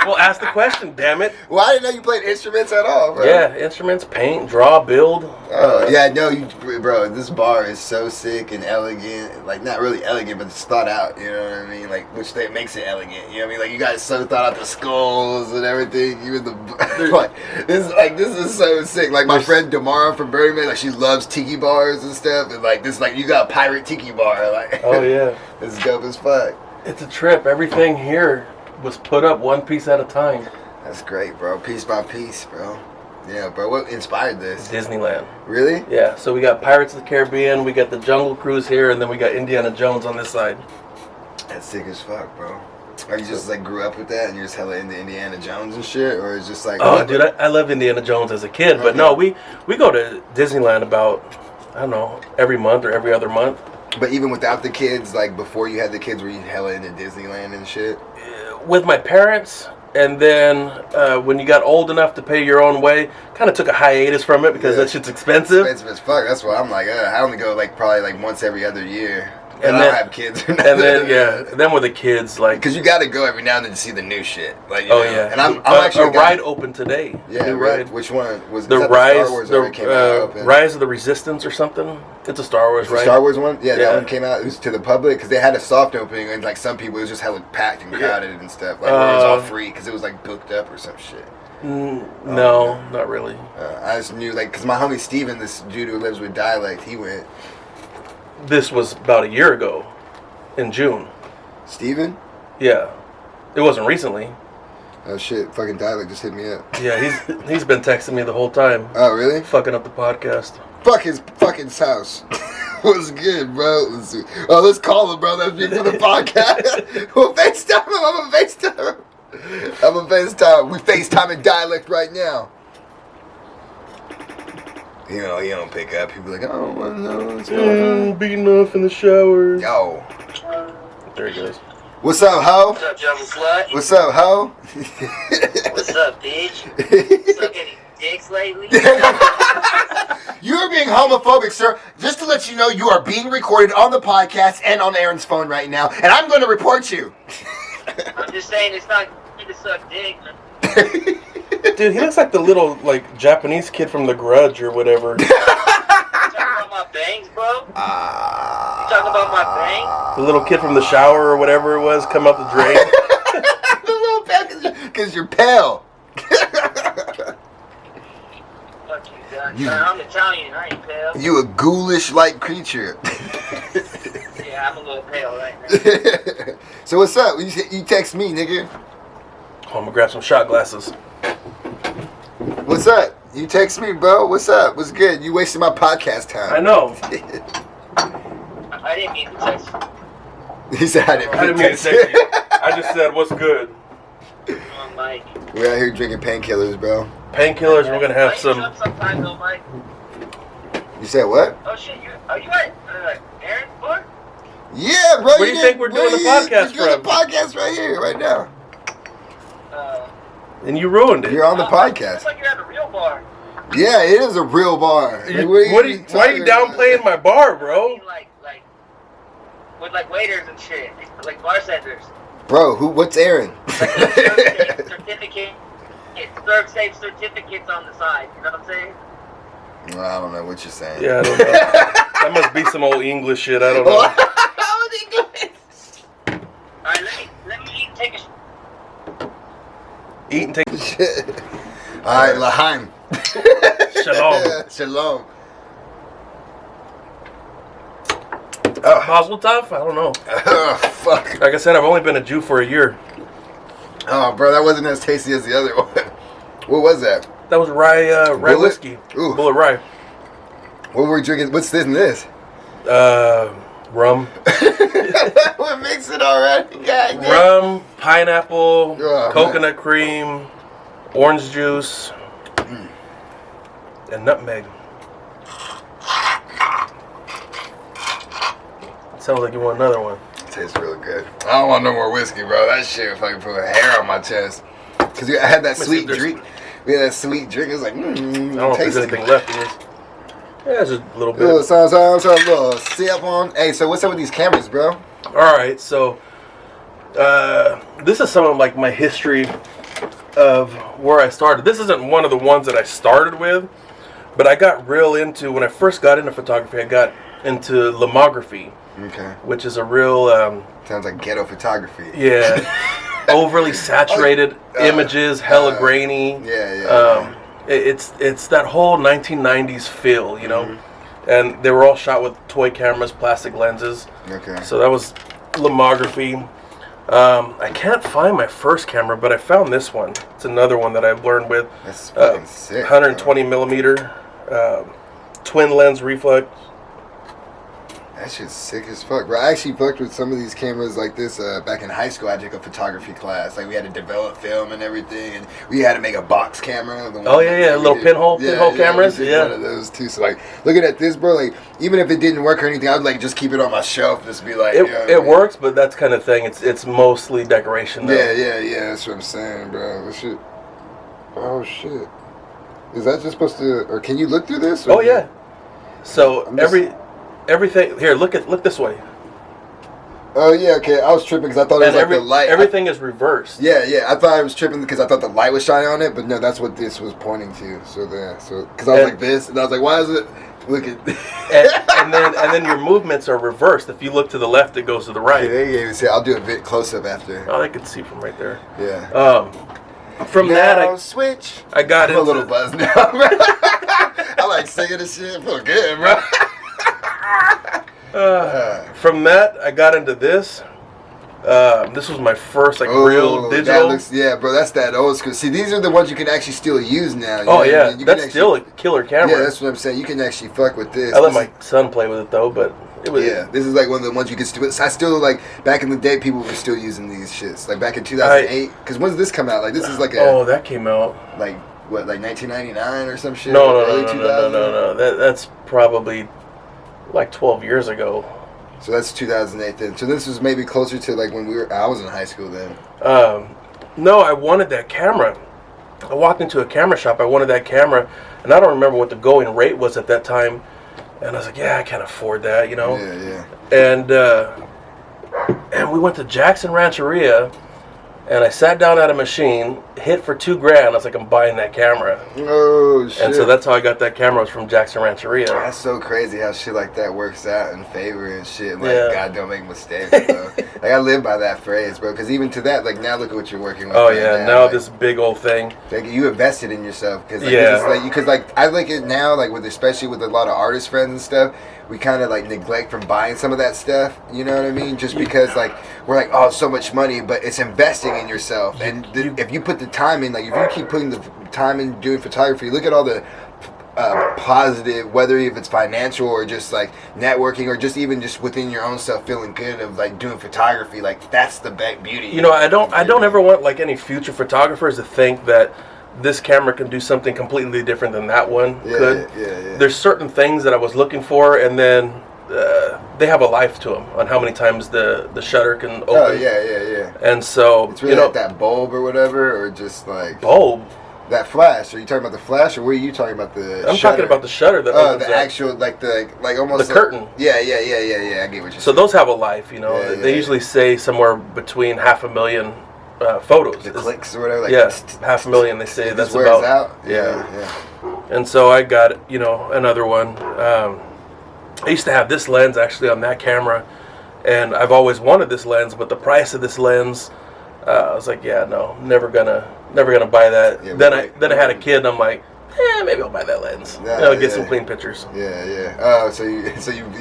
[SPEAKER 1] Well, ask the question, damn it.
[SPEAKER 2] Well, I didn't know you played instruments at all, bro.
[SPEAKER 1] Yeah, instruments, paint, draw, build.
[SPEAKER 2] Yeah, no, bro, this bar is so sick and elegant. Like, not really elegant, but it's thought out, you know what I mean? Like, which makes it elegant, you know what I mean? Like, you guys so thought out the skulls and everything. Even the, this is so sick. Like, my friend Damara from Birmingham, like, she loves tiki bars and stuff. And, like, this, like, you got a pirate tiki bar. Like,
[SPEAKER 1] oh, yeah.
[SPEAKER 2] This is dope as fuck.
[SPEAKER 1] It's a trip. Everything here was put up one piece at a time.
[SPEAKER 2] That's great, bro. Piece by piece, bro. Yeah, bro. What inspired this?
[SPEAKER 1] Disneyland.
[SPEAKER 2] Really?
[SPEAKER 1] Yeah. So we got Pirates of the Caribbean, we got the Jungle Cruise here, and then we got Indiana Jones on this side.
[SPEAKER 2] That's sick as fuck, bro. Are you just like grew up with that and you're just hella into Indiana Jones and shit, or it's just like?
[SPEAKER 1] Oh, dude, I love Indiana Jones as a kid, but no, we go to Disneyland about, I don't know, every month or every other month.
[SPEAKER 2] But even without the kids, like before you had the kids, were you hella into Disneyland and shit?
[SPEAKER 1] With my parents, and then when you got old enough to pay your own way, kind of took a hiatus from it because that shit's expensive.
[SPEAKER 2] Expensive as fuck. That's why I'm like, I only go like probably like once every other year.
[SPEAKER 1] And
[SPEAKER 2] I
[SPEAKER 1] then,
[SPEAKER 2] don't have kids.
[SPEAKER 1] And then then with the kids, like,
[SPEAKER 2] because you got to go every now and then to see the new shit. Like,
[SPEAKER 1] yeah.
[SPEAKER 2] And I'm actually
[SPEAKER 1] a ride opened today.
[SPEAKER 2] Yeah,
[SPEAKER 1] new ride.
[SPEAKER 2] Which one was
[SPEAKER 1] the
[SPEAKER 2] Rise? Star Wars
[SPEAKER 1] Rise of the Resistance or something. It's a Star Wars ride.
[SPEAKER 2] Star Wars one? Yeah, that one came out. It was to the public because they had a soft opening, and like some people, it was just hella packed and crowded and stuff. Like where it was all free because it was like booked up or some shit.
[SPEAKER 1] No, not really.
[SPEAKER 2] I just knew like because my homie Steven, this dude who lives with Dialect, he went.
[SPEAKER 1] This was about a year ago. In June.
[SPEAKER 2] Steven?
[SPEAKER 1] Yeah. It wasn't recently.
[SPEAKER 2] Oh shit, fucking Dialect just hit me up.
[SPEAKER 1] Yeah, he's been texting me the whole time.
[SPEAKER 2] Oh really?
[SPEAKER 1] Fucking up the podcast.
[SPEAKER 2] Fuck his fucking house. What's good, bro? Let's call him, bro. That's me for the podcast. We'll FaceTime him. I'm a FaceTime. We FaceTiming Dialect right now. He don't pick up. People like, oh, I don't know what's going on.
[SPEAKER 1] Beating off in the shower.
[SPEAKER 2] Yo.
[SPEAKER 1] There he goes.
[SPEAKER 2] What's up, ho?
[SPEAKER 3] What's up, Jungle Slut?
[SPEAKER 2] What's up, ho?
[SPEAKER 3] What's up, bitch? Suck any dicks lately?
[SPEAKER 2] You are being homophobic, sir. Just to let you know, you are being recorded on the podcast and on Aaron's phone right now, and I'm going to report you.
[SPEAKER 3] I'm just saying it's not good to suck dick, man.
[SPEAKER 1] Dude, he looks like the little, like, Japanese kid from The Grudge or whatever.
[SPEAKER 3] You talking about my bangs, bro? You talking about my bangs?
[SPEAKER 1] The little kid from The Shower or whatever it was, come out the drain.
[SPEAKER 2] The little pale, because you're pale.
[SPEAKER 3] Fuck you, guys. I'm Italian, I ain't pale.
[SPEAKER 2] You a ghoulish-like creature.
[SPEAKER 3] Yeah, I'm a little pale right now.
[SPEAKER 2] So what's up? You text me, nigga.
[SPEAKER 1] Oh, I'm gonna grab some shot glasses.
[SPEAKER 2] What's up? You text me, bro. What's up? What's good? You wasted my podcast time.
[SPEAKER 1] I know.
[SPEAKER 3] I didn't mean to text you.
[SPEAKER 2] He said I didn't
[SPEAKER 1] mean to text you. I just said, what's good?
[SPEAKER 3] I'm Mike.
[SPEAKER 2] We're out here drinking painkillers, bro.
[SPEAKER 1] Painkillers, we're gonna have some.
[SPEAKER 3] Sometimes, though, Mike.
[SPEAKER 2] You said what?
[SPEAKER 3] Oh shit, are you at Aaron's bar?
[SPEAKER 2] Yeah, bro.
[SPEAKER 1] Where do you think we're doing the podcast
[SPEAKER 2] We're doing
[SPEAKER 1] from?
[SPEAKER 2] the podcast right here, right now.
[SPEAKER 1] And you ruined it.
[SPEAKER 2] You're on the podcast.
[SPEAKER 3] Looks like you're at a real bar.
[SPEAKER 2] Yeah, it is a real bar. Like,
[SPEAKER 1] Why are you downplaying my bar, bro?
[SPEAKER 3] Like with like waiters and shit, like bartenders.
[SPEAKER 2] Bro, what's Aaron?
[SPEAKER 3] Like certificate, serve safe certificates on the side. You know what I'm saying?
[SPEAKER 2] Well, I don't know what you're saying.
[SPEAKER 1] Yeah, I don't know. That must be some old English shit. I don't know.
[SPEAKER 2] Old English.
[SPEAKER 3] All right, let me eat and take a.
[SPEAKER 1] Eat and take.
[SPEAKER 2] Shit. All right, Lahaim.
[SPEAKER 1] Shalom.
[SPEAKER 2] Shalom.
[SPEAKER 1] Mazel tov? I don't know.
[SPEAKER 2] Oh, fuck.
[SPEAKER 1] Like I said, I've only been a Jew for a year.
[SPEAKER 2] Oh, bro, that wasn't as tasty as the other one. What was that?
[SPEAKER 1] That was rye
[SPEAKER 2] Bullet?
[SPEAKER 1] whiskey.
[SPEAKER 2] Ooh.
[SPEAKER 1] Bullet rye.
[SPEAKER 2] What were we drinking? What's this and this?
[SPEAKER 1] Rum.
[SPEAKER 2] What makes it already? God damn.
[SPEAKER 1] Rum, pineapple,
[SPEAKER 2] Oh,
[SPEAKER 1] coconut cream, orange juice, and nutmeg. Sounds like you want another one.
[SPEAKER 2] Tastes real good. I don't want no more whiskey, bro. That shit fucking put a hair on my chest. Because I had that sweet drink. We had that sweet drink. It was like,
[SPEAKER 1] I don't know if there's anything left in this. Yeah, it's just a little bit.
[SPEAKER 2] See up on. Hey, so what's up with these cameras, bro?
[SPEAKER 1] All right, so this is some of like my history of where I started. This isn't one of the ones that I started with, but I got real into, when I first got into photography, I got into lomography.
[SPEAKER 2] Okay. Which
[SPEAKER 1] is a real
[SPEAKER 2] sounds like ghetto photography.
[SPEAKER 1] Yeah. Overly saturated images, hella grainy.
[SPEAKER 2] Yeah.
[SPEAKER 1] It's that whole 1990s feel, you know. And they were all shot with toy cameras, plastic lenses.
[SPEAKER 2] Okay.
[SPEAKER 1] So that was lomography. I can't find my first camera, but I found this one. It's another one that I've learned with.
[SPEAKER 2] That's fucking sick.
[SPEAKER 1] 120 millimeter twin lens reflex.
[SPEAKER 2] That shit's sick as fuck, bro. I actually fucked with some of these cameras like this back in high school. I took a photography class. Like, we had to develop film and everything, and we had to make a box camera.
[SPEAKER 1] Little pinhole cameras.
[SPEAKER 2] We did one of those too. So like, looking at this, bro, like, even if it didn't work or anything, I would like just keep it on my shelf, just be like,
[SPEAKER 1] it works, but that's kind of thing. It's mostly decoration, though.
[SPEAKER 2] Yeah. That's what I'm saying, bro. This shit. Oh shit. Is that just supposed to? Or can you look through this?
[SPEAKER 1] Oh yeah. So everything here. Look this way.
[SPEAKER 2] Oh yeah, okay. I was tripping because I thought it was like the light.
[SPEAKER 1] Everything is reversed.
[SPEAKER 2] Yeah. I thought I was tripping because I thought the light was shining on it, but no, that's what this was pointing to. So because I was like this, and I was like, why is it? Look at.
[SPEAKER 1] and then your movements are reversed. If you look to the left, it goes to the right.
[SPEAKER 2] Yeah, you can see. I'll do a bit close up after.
[SPEAKER 1] Oh, they can see from right there.
[SPEAKER 2] Yeah.
[SPEAKER 1] From
[SPEAKER 2] now
[SPEAKER 1] that,
[SPEAKER 2] I got
[SPEAKER 1] into
[SPEAKER 2] a little buzz now, bro. I like singing this shit. I feel good, bro.
[SPEAKER 1] From that, I got into this. This was my first real digital.
[SPEAKER 2] Bro, that's that old school. See, these are the ones you can actually still use now.
[SPEAKER 1] That's still a killer camera.
[SPEAKER 2] Yeah, that's what I'm saying. You can actually fuck with this.
[SPEAKER 1] I let my son play with it though, but it was.
[SPEAKER 2] Yeah, this is like one of the ones you can still. I still like back in the day, people were still using these shits. Like back in 2008. Because when did this come out? Like this is like
[SPEAKER 1] that came out.
[SPEAKER 2] Like what? Like 1999 or some shit.
[SPEAKER 1] No. That's probably like 12 years ago.
[SPEAKER 2] So that's 2008 then. So this was maybe closer to like when I was in high school then.
[SPEAKER 1] No, I wanted that camera. I walked into a camera shop. I wanted that camera, and I don't remember what the going rate was at that time. And I was like, yeah, I can't afford that, you know.
[SPEAKER 2] Yeah.
[SPEAKER 1] And we went to Jackson Rancheria, and I sat down at a machine, hit for $2,000. I was like, I'm buying that camera.
[SPEAKER 2] Oh shit!
[SPEAKER 1] And so that's how I got that camera, was from Jackson Rancheria.
[SPEAKER 2] That's so crazy how shit like that works out in favor and shit. Like, God don't make mistakes, bro. Like, I live by that phrase, bro. Because even to that, like, now look at what you're working with.
[SPEAKER 1] Oh yeah, now like, this big old thing.
[SPEAKER 2] Like, you invested in yourself, because like, I look at now, like, especially with a lot of artist friends and stuff, we kind of like neglect from buying some of that stuff. You know what I mean? Just because like we're like, oh, so much money, but it's investing in yourself. And if you put the time in, like if you keep putting the time in doing photography, look at all the positive, whether if it's financial or just like networking or just even just within your own self feeling good of like doing photography. Like that's the beauty.
[SPEAKER 1] You know, I don't ever want like any future photographers to think that this camera can do something completely different than that one could.
[SPEAKER 2] Yeah.
[SPEAKER 1] There's certain things that I was looking for, and then they have a life to them on how many times the shutter can open.
[SPEAKER 2] Oh yeah.
[SPEAKER 1] And so
[SPEAKER 2] it's really like that bulb or whatever, or just like
[SPEAKER 1] bulb.
[SPEAKER 2] That flash. Are you talking about the flash, or were you talking about the?
[SPEAKER 1] I'm talking about the shutter that opens
[SPEAKER 2] the
[SPEAKER 1] up.
[SPEAKER 2] actual like almost
[SPEAKER 1] the curtain.
[SPEAKER 2] Yeah. I get what you're saying.
[SPEAKER 1] So those have a life, you know.
[SPEAKER 2] Yeah,
[SPEAKER 1] they usually say somewhere between 500,000 photos.
[SPEAKER 2] The clicks or whatever. Like,
[SPEAKER 1] yeah, 500,000. They say that's
[SPEAKER 2] wears
[SPEAKER 1] about.
[SPEAKER 2] Out.
[SPEAKER 1] Yeah. And so I got, you know, another one. I used to have this lens actually on that camera, and I've always wanted this lens, but the price of this lens, I was like, yeah, no, never gonna buy that.
[SPEAKER 2] Yeah,
[SPEAKER 1] then I had a kid, and I'm like, maybe I'll buy that lens. Get some clean pictures.
[SPEAKER 2] Yeah. Oh, so you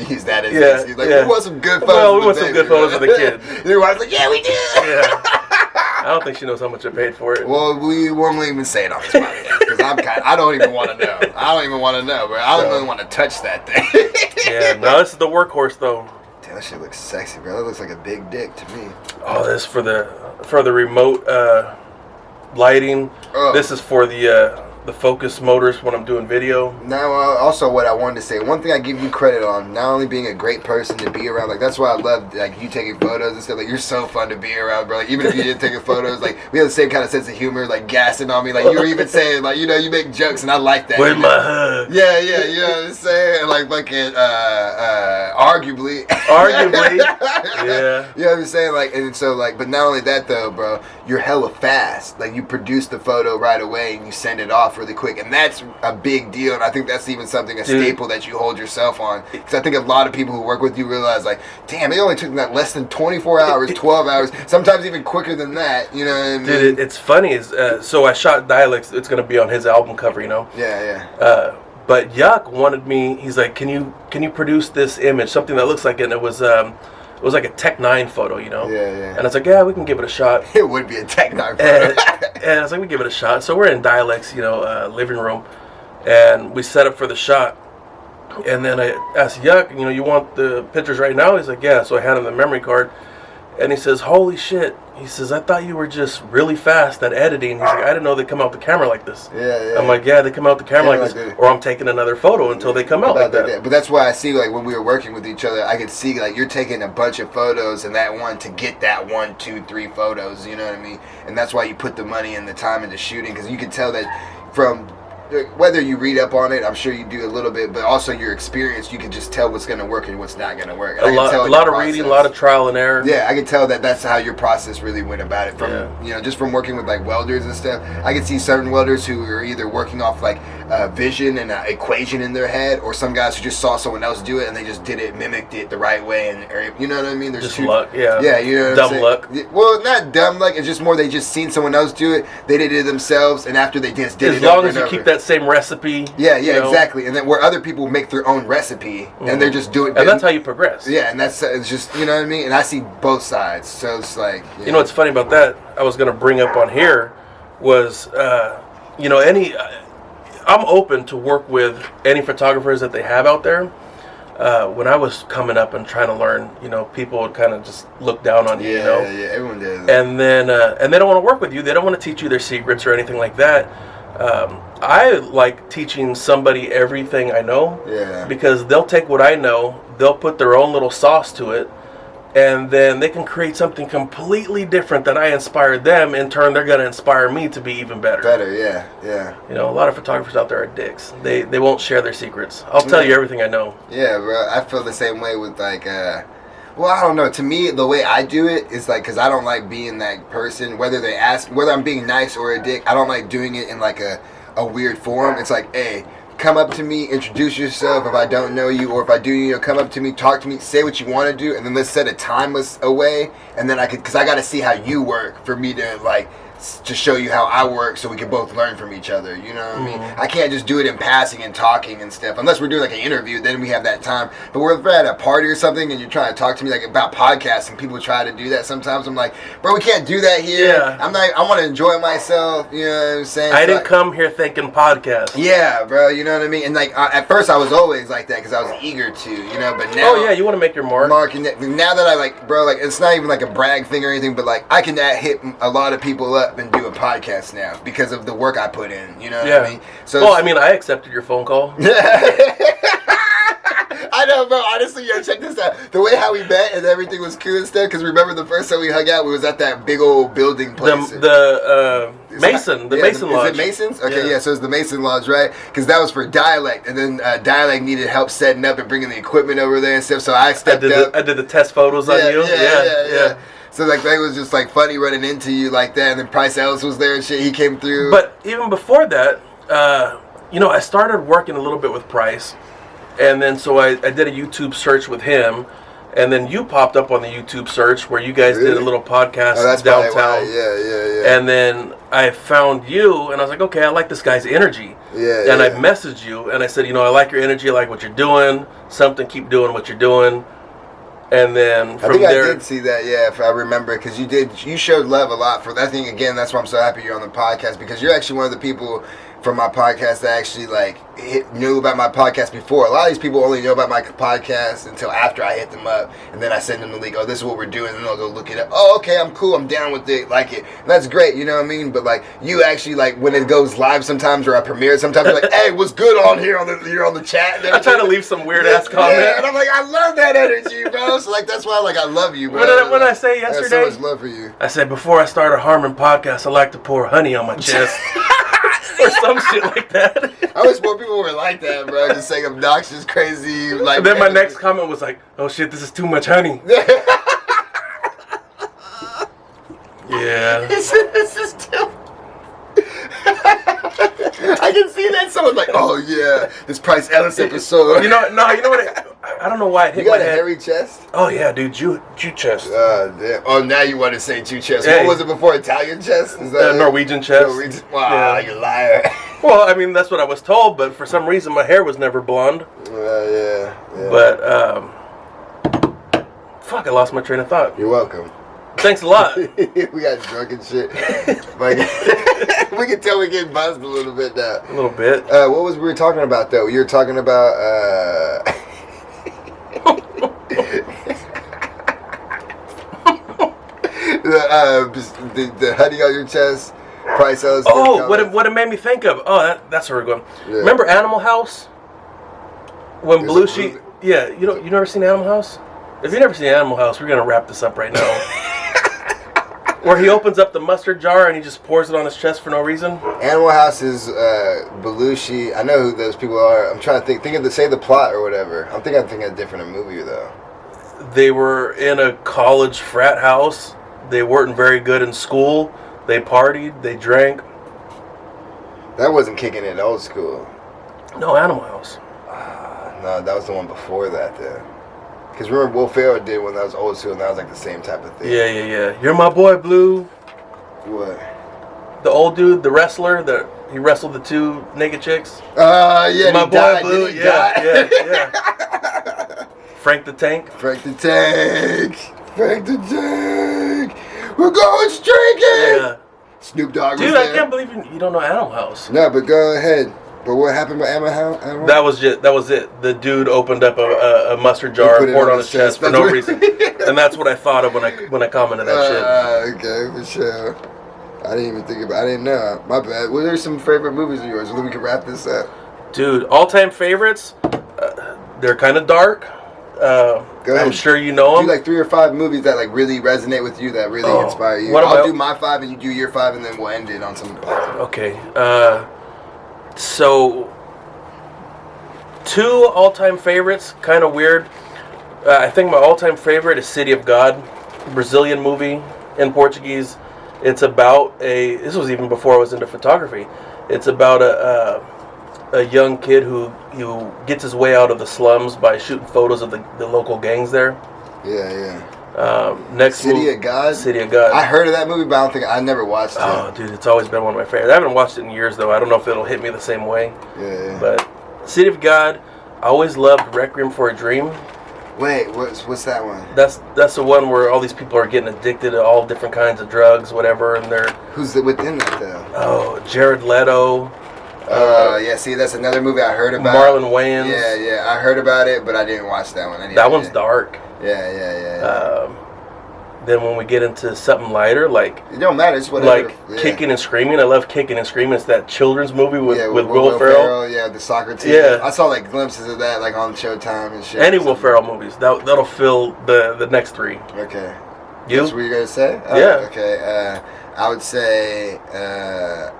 [SPEAKER 2] use that as you're like, we want some good photos.
[SPEAKER 1] Well, we want some good photos of the kid.
[SPEAKER 2] Your wife's like, yeah, we do.
[SPEAKER 1] Yeah. I don't think she knows how much I paid for it.
[SPEAKER 2] Well, we won't even say it on this podcast because I don't even want to know. I don't even want to know, bro. I don't even want to touch that thing.
[SPEAKER 1] Yeah, no, this is the workhorse though.
[SPEAKER 2] Damn, that shit looks sexy, bro. That looks like a big dick to me.
[SPEAKER 1] Oh, this is for the remote lighting.
[SPEAKER 2] Oh.
[SPEAKER 1] This is for the focus motors when I'm doing video.
[SPEAKER 2] Now, also what I wanted to say, one thing I give you credit on, not only being a great person to be around, like that's why I love like you taking photos and stuff. Like you're so fun to be around, bro. Like even if you didn't take photos, like we have the same kind of sense of humor, like gassing on me. Like you were even saying, like you know, you make jokes and I like that.
[SPEAKER 1] Where's my hug?
[SPEAKER 2] Yeah, you know what I'm saying? Like fucking arguably.
[SPEAKER 1] Yeah.
[SPEAKER 2] You know what I'm saying? Like, and so like, but not only that though, bro, you're hella fast. Like you produce the photo right away and you send it off really quick, and that's a big deal. And I think that's even something a staple that you hold yourself on, because I think a lot of people who work with you realize like, damn, it only took that less than 24 hours, 12 hours, sometimes even quicker than that. You know what I mean?
[SPEAKER 1] Dude, it's funny. So I shot Dialects. It's gonna be on his album cover, you know.
[SPEAKER 2] Yeah.
[SPEAKER 1] But Yuck wanted me. He's like, can you produce this image, something that looks like it? And it was like a Tech 9 photo, you know.
[SPEAKER 2] Yeah.
[SPEAKER 1] And I was like, yeah, we can give it a shot.
[SPEAKER 2] It would be a Tech 9 photo.
[SPEAKER 1] And I was like, we give it a shot. So we're in Dialects, you know, living room, and we set up for the shot. And then I asked Yuck, you know, you want the pictures right now? He's like, yeah. So I hand him the memory card, and he says, holy shit. He says, I thought you were just really fast at editing. He's like, I didn't know they come out the camera like this.
[SPEAKER 2] Yeah.
[SPEAKER 1] I'm like, yeah, they come out the camera like this, or I'm taking another photo until they come out like that.
[SPEAKER 2] But that's why I see, like, when we were working with each other, I could see, like, you're taking a bunch of photos and that one to get that 1, 2, 3 photos, you know what I mean? And that's why you put the money and the time into shooting, because you can tell that from whether you read up on it, I'm sure you do a little bit, but also your experience, you can just tell what's going to work and what's not going to work. And
[SPEAKER 1] a lot of reading, a lot of trial and error.
[SPEAKER 2] Yeah, I can tell that that's how your process really went about it. From you know, just from working with like welders and stuff, I can see certain welders who are either working off like vision and an equation in their head, or some guys who just saw someone else do it and they just did it, mimicked it the right way, and or, you know what I mean? There's
[SPEAKER 1] just luck, yeah.
[SPEAKER 2] Yeah, you know what
[SPEAKER 1] dumb
[SPEAKER 2] I'm saying?
[SPEAKER 1] luck.
[SPEAKER 2] Well, not dumb luck. It's just more they just seen someone else do it, they did it themselves, and after they just did it,
[SPEAKER 1] as long as you keep that same recipe.
[SPEAKER 2] Yeah,
[SPEAKER 1] you know?
[SPEAKER 2] Exactly. And then where other people make their own recipe, and they're just doing,
[SPEAKER 1] and that's how you progress.
[SPEAKER 2] Yeah, and that's it's just, you know what I mean. And I see both sides, so it's like,
[SPEAKER 1] you know what's funny about that? I was gonna bring up on here was, you know, I'm open to work with any photographers that they have out there. When I was coming up and trying to learn, you know, people would kind of just look down on you, you know.
[SPEAKER 2] Yeah, everyone did.
[SPEAKER 1] And then, and they don't want to work with you. They don't want to teach you their secrets or anything like that. I like teaching somebody everything I know.
[SPEAKER 2] Yeah.
[SPEAKER 1] Because they'll take what I know, they'll put their own little sauce to it, and then they can create something completely different that I inspired them. In turn, they're going to inspire me to be even better.
[SPEAKER 2] Yeah.
[SPEAKER 1] You know, a lot of photographers out there are dicks. They won't share their secrets. I'll tell you everything I know.
[SPEAKER 2] Yeah, bro. I feel the same way with like, well, I don't know. To me, the way I do it is like, because I don't like being that person. Whether they ask, whether I'm being nice or a dick, I don't like doing it in like a weird form. It's like, hey, come up to me, introduce yourself if I don't know you, or if I do, you know, come up to me, talk to me, say what you want to do, and then let's set a timeless away, and then because I got to see how you work for me to like to show you how I work, so we can both learn from each other. You know what I mean? I can't just do it in passing and talking and stuff, unless we're doing like an interview. Then we have that time. But we're at a party or something, and you're trying to talk to me like about podcasts, and people try to do that. Sometimes I'm like, bro, we can't do that here.
[SPEAKER 1] Yeah.
[SPEAKER 2] I'm not. I want to enjoy myself. You know what I'm saying?
[SPEAKER 1] I didn't come here thinking podcast.
[SPEAKER 2] Yeah, bro. You know what I mean? And like at first, I was always like that because I was eager to. You know, but now.
[SPEAKER 1] Oh yeah, you want to make your mark.
[SPEAKER 2] And now that I like, bro, like it's not even like a brag thing or anything, but like I can hit a lot of people up and do a podcast now because of the work I put in, you know what I mean? So
[SPEAKER 1] well, I mean, I accepted your phone call.
[SPEAKER 2] I I know, bro. Honestly, yo, check this out. The way how we met and everything was cool and stuff. Because remember the first time we hung out, we was at that big old building place. The
[SPEAKER 1] Mason Lodge.
[SPEAKER 2] Is it Mason's? Okay, yeah. So it's the Mason Lodge, right? Because that was for Dialect, and then Dialect needed help setting up and bringing the equipment over there and stuff. So I stepped up.
[SPEAKER 1] I did the test photos on you. Yeah.
[SPEAKER 2] So like that was just like funny running into you like that, and then Price Ellis was there and shit. He came through.
[SPEAKER 1] But even before that, I started working a little bit with Price, and then so I did a YouTube search with him, and then you popped up on the YouTube search where you guys did a little podcast downtown.
[SPEAKER 2] Yeah.
[SPEAKER 1] And then I found you, and I was like, okay, I like this guy's energy.
[SPEAKER 2] Yeah.
[SPEAKER 1] And I messaged you, and I said, I like your energy, I like what you're doing. Keep doing what you're doing. And then from there,
[SPEAKER 2] I did see that, yeah, if I remember, because you showed love a lot for that thing. Again, that's why I'm so happy you're on the podcast, because you're actually one of the people from my podcast that actually knew about my podcast before. A lot of these people only know about my podcast until after I hit them up, and then I send them the link. Oh, this is what we're doing, and they'll go look it up. Oh, okay, I'm cool. I'm down with it. Like it. And that's great. You know what I mean? But you actually when it goes live sometimes, or I premiere sometimes, you're like, hey, what's good on here on the chat?
[SPEAKER 1] I try to leave some weird ass comment.
[SPEAKER 2] Yeah, and I'm like, I love that energy, bro. So that's why I love you, bro.
[SPEAKER 1] What I say yesterday?
[SPEAKER 2] I have so much love for you.
[SPEAKER 1] I said before I start a Harmon podcast, I like to pour honey on my chest. Or some shit like that.
[SPEAKER 2] I wish more people were like that, bro. Just saying obnoxious, crazy.
[SPEAKER 1] And then my next comment was like, "Oh shit, this is too much honey." Yeah.
[SPEAKER 2] This is too. I can see that someone's like, "Oh yeah, this Price Ellis episode."
[SPEAKER 1] You know what? I don't know why it hit my head.
[SPEAKER 2] You got a hairy chest?
[SPEAKER 1] Oh yeah, dude, Jew chest.
[SPEAKER 2] Damn. Oh, now you want to say Jew chest?
[SPEAKER 1] Hey.
[SPEAKER 2] What was it before? Italian chest? Is that
[SPEAKER 1] Norwegian chest?
[SPEAKER 2] Norwegian. Wow, you liar.
[SPEAKER 1] Well, I mean that's what I was told, but for some reason my hair was never blonde.
[SPEAKER 2] Yeah.
[SPEAKER 1] But fuck, I lost my train of thought.
[SPEAKER 2] You're welcome.
[SPEAKER 1] Thanks a lot.
[SPEAKER 2] We got drunk and shit. We can tell we're getting buzzed a little bit now.
[SPEAKER 1] A little bit.
[SPEAKER 2] What was we were talking about though? You were talking about the honey on your chest. Price Ellis.
[SPEAKER 1] Oh, what it made me think of? Oh, that's where we're going. Yeah. Remember Animal House? When Belushi. Yeah, you never seen Animal House? If you've never seen Animal House, we're gonna wrap this up right now. Where he opens up the mustard jar and he just pours it on his chest for no reason.
[SPEAKER 2] Animal House is Belushi. I know who those people are. I'm trying to think of the plot or whatever. I'm thinking of a different movie though.
[SPEAKER 1] They were in a college frat house. They weren't very good in school. They partied. They drank.
[SPEAKER 2] That wasn't Kicking It Old School.
[SPEAKER 1] No, Animal House.
[SPEAKER 2] No, that was the one before that then. Because remember, Will Ferrell did when that was Old School, and that was like the same type of thing.
[SPEAKER 1] Yeah. You're my boy, Blue.
[SPEAKER 2] What?
[SPEAKER 1] The old dude, the wrestler, he wrestled the two naked chicks.
[SPEAKER 2] Yeah,
[SPEAKER 1] my boy,
[SPEAKER 2] died.
[SPEAKER 1] Blue. Yeah. Frank the Tank.
[SPEAKER 2] We're going streaking.
[SPEAKER 1] Yeah.
[SPEAKER 2] Snoop Dogg.
[SPEAKER 1] Dude, I can't believe you don't know Animal House.
[SPEAKER 2] No, but go ahead. But what happened with Animal House?
[SPEAKER 1] That was it. The dude opened up a mustard jar and poured it on his chest for no reason, and that's what I thought of when I commented that
[SPEAKER 2] shit. Okay, for sure. I didn't even think about. I didn't know. My bad. What are some favorite movies of yours? Then we can wrap this up.
[SPEAKER 1] Dude, all-time favorites. They're kind of dark.
[SPEAKER 2] Go ahead.
[SPEAKER 1] I'm sure you know them.
[SPEAKER 2] Do 3 or 5 movies that really resonate with you, that really inspire you. I'll do my 5 and you do your 5, and then we'll end it on some.
[SPEAKER 1] Okay. So, 2 all-time favorites, kind of weird. I think my all-time favorite is City of God, Brazilian movie in Portuguese. It's about this was even before I was into photography. It's about a young kid who gets his way out of the slums by shooting photos of the local gangs there.
[SPEAKER 2] Yeah.
[SPEAKER 1] City
[SPEAKER 2] of God?
[SPEAKER 1] City of God.
[SPEAKER 2] I heard of that movie, but I never watched it.
[SPEAKER 1] Oh, dude, it's always been one of my favorites. I haven't watched it in years, though. I don't know if it'll hit me the same way.
[SPEAKER 2] Yeah.
[SPEAKER 1] But City of God, I always loved Requiem for a Dream.
[SPEAKER 2] Wait, what's that one?
[SPEAKER 1] That's the one where all these people are getting addicted to all different kinds of drugs, whatever, and they're...
[SPEAKER 2] Who's within that, though?
[SPEAKER 1] Oh, Jared Leto.
[SPEAKER 2] Yeah, see, that's another movie I heard about.
[SPEAKER 1] Marlon Wayans.
[SPEAKER 2] Yeah, I heard about it, but I didn't watch that one.
[SPEAKER 1] That one's dark.
[SPEAKER 2] Yeah.
[SPEAKER 1] then when we get into something lighter, like
[SPEAKER 2] It don't matter. It's whatever.
[SPEAKER 1] like Kicking and Screaming. I love Kicking and Screaming. It's that children's movie with
[SPEAKER 2] Will
[SPEAKER 1] Will Ferrell.
[SPEAKER 2] Yeah, the soccer team.
[SPEAKER 1] Yeah.
[SPEAKER 2] I saw like glimpses of that like on Showtime and shit.
[SPEAKER 1] Any Will Ferrell movies. That'll fill the next 3.
[SPEAKER 2] Okay.
[SPEAKER 1] You?
[SPEAKER 2] That's what you're gonna say?
[SPEAKER 1] Yeah.
[SPEAKER 2] Okay. I would say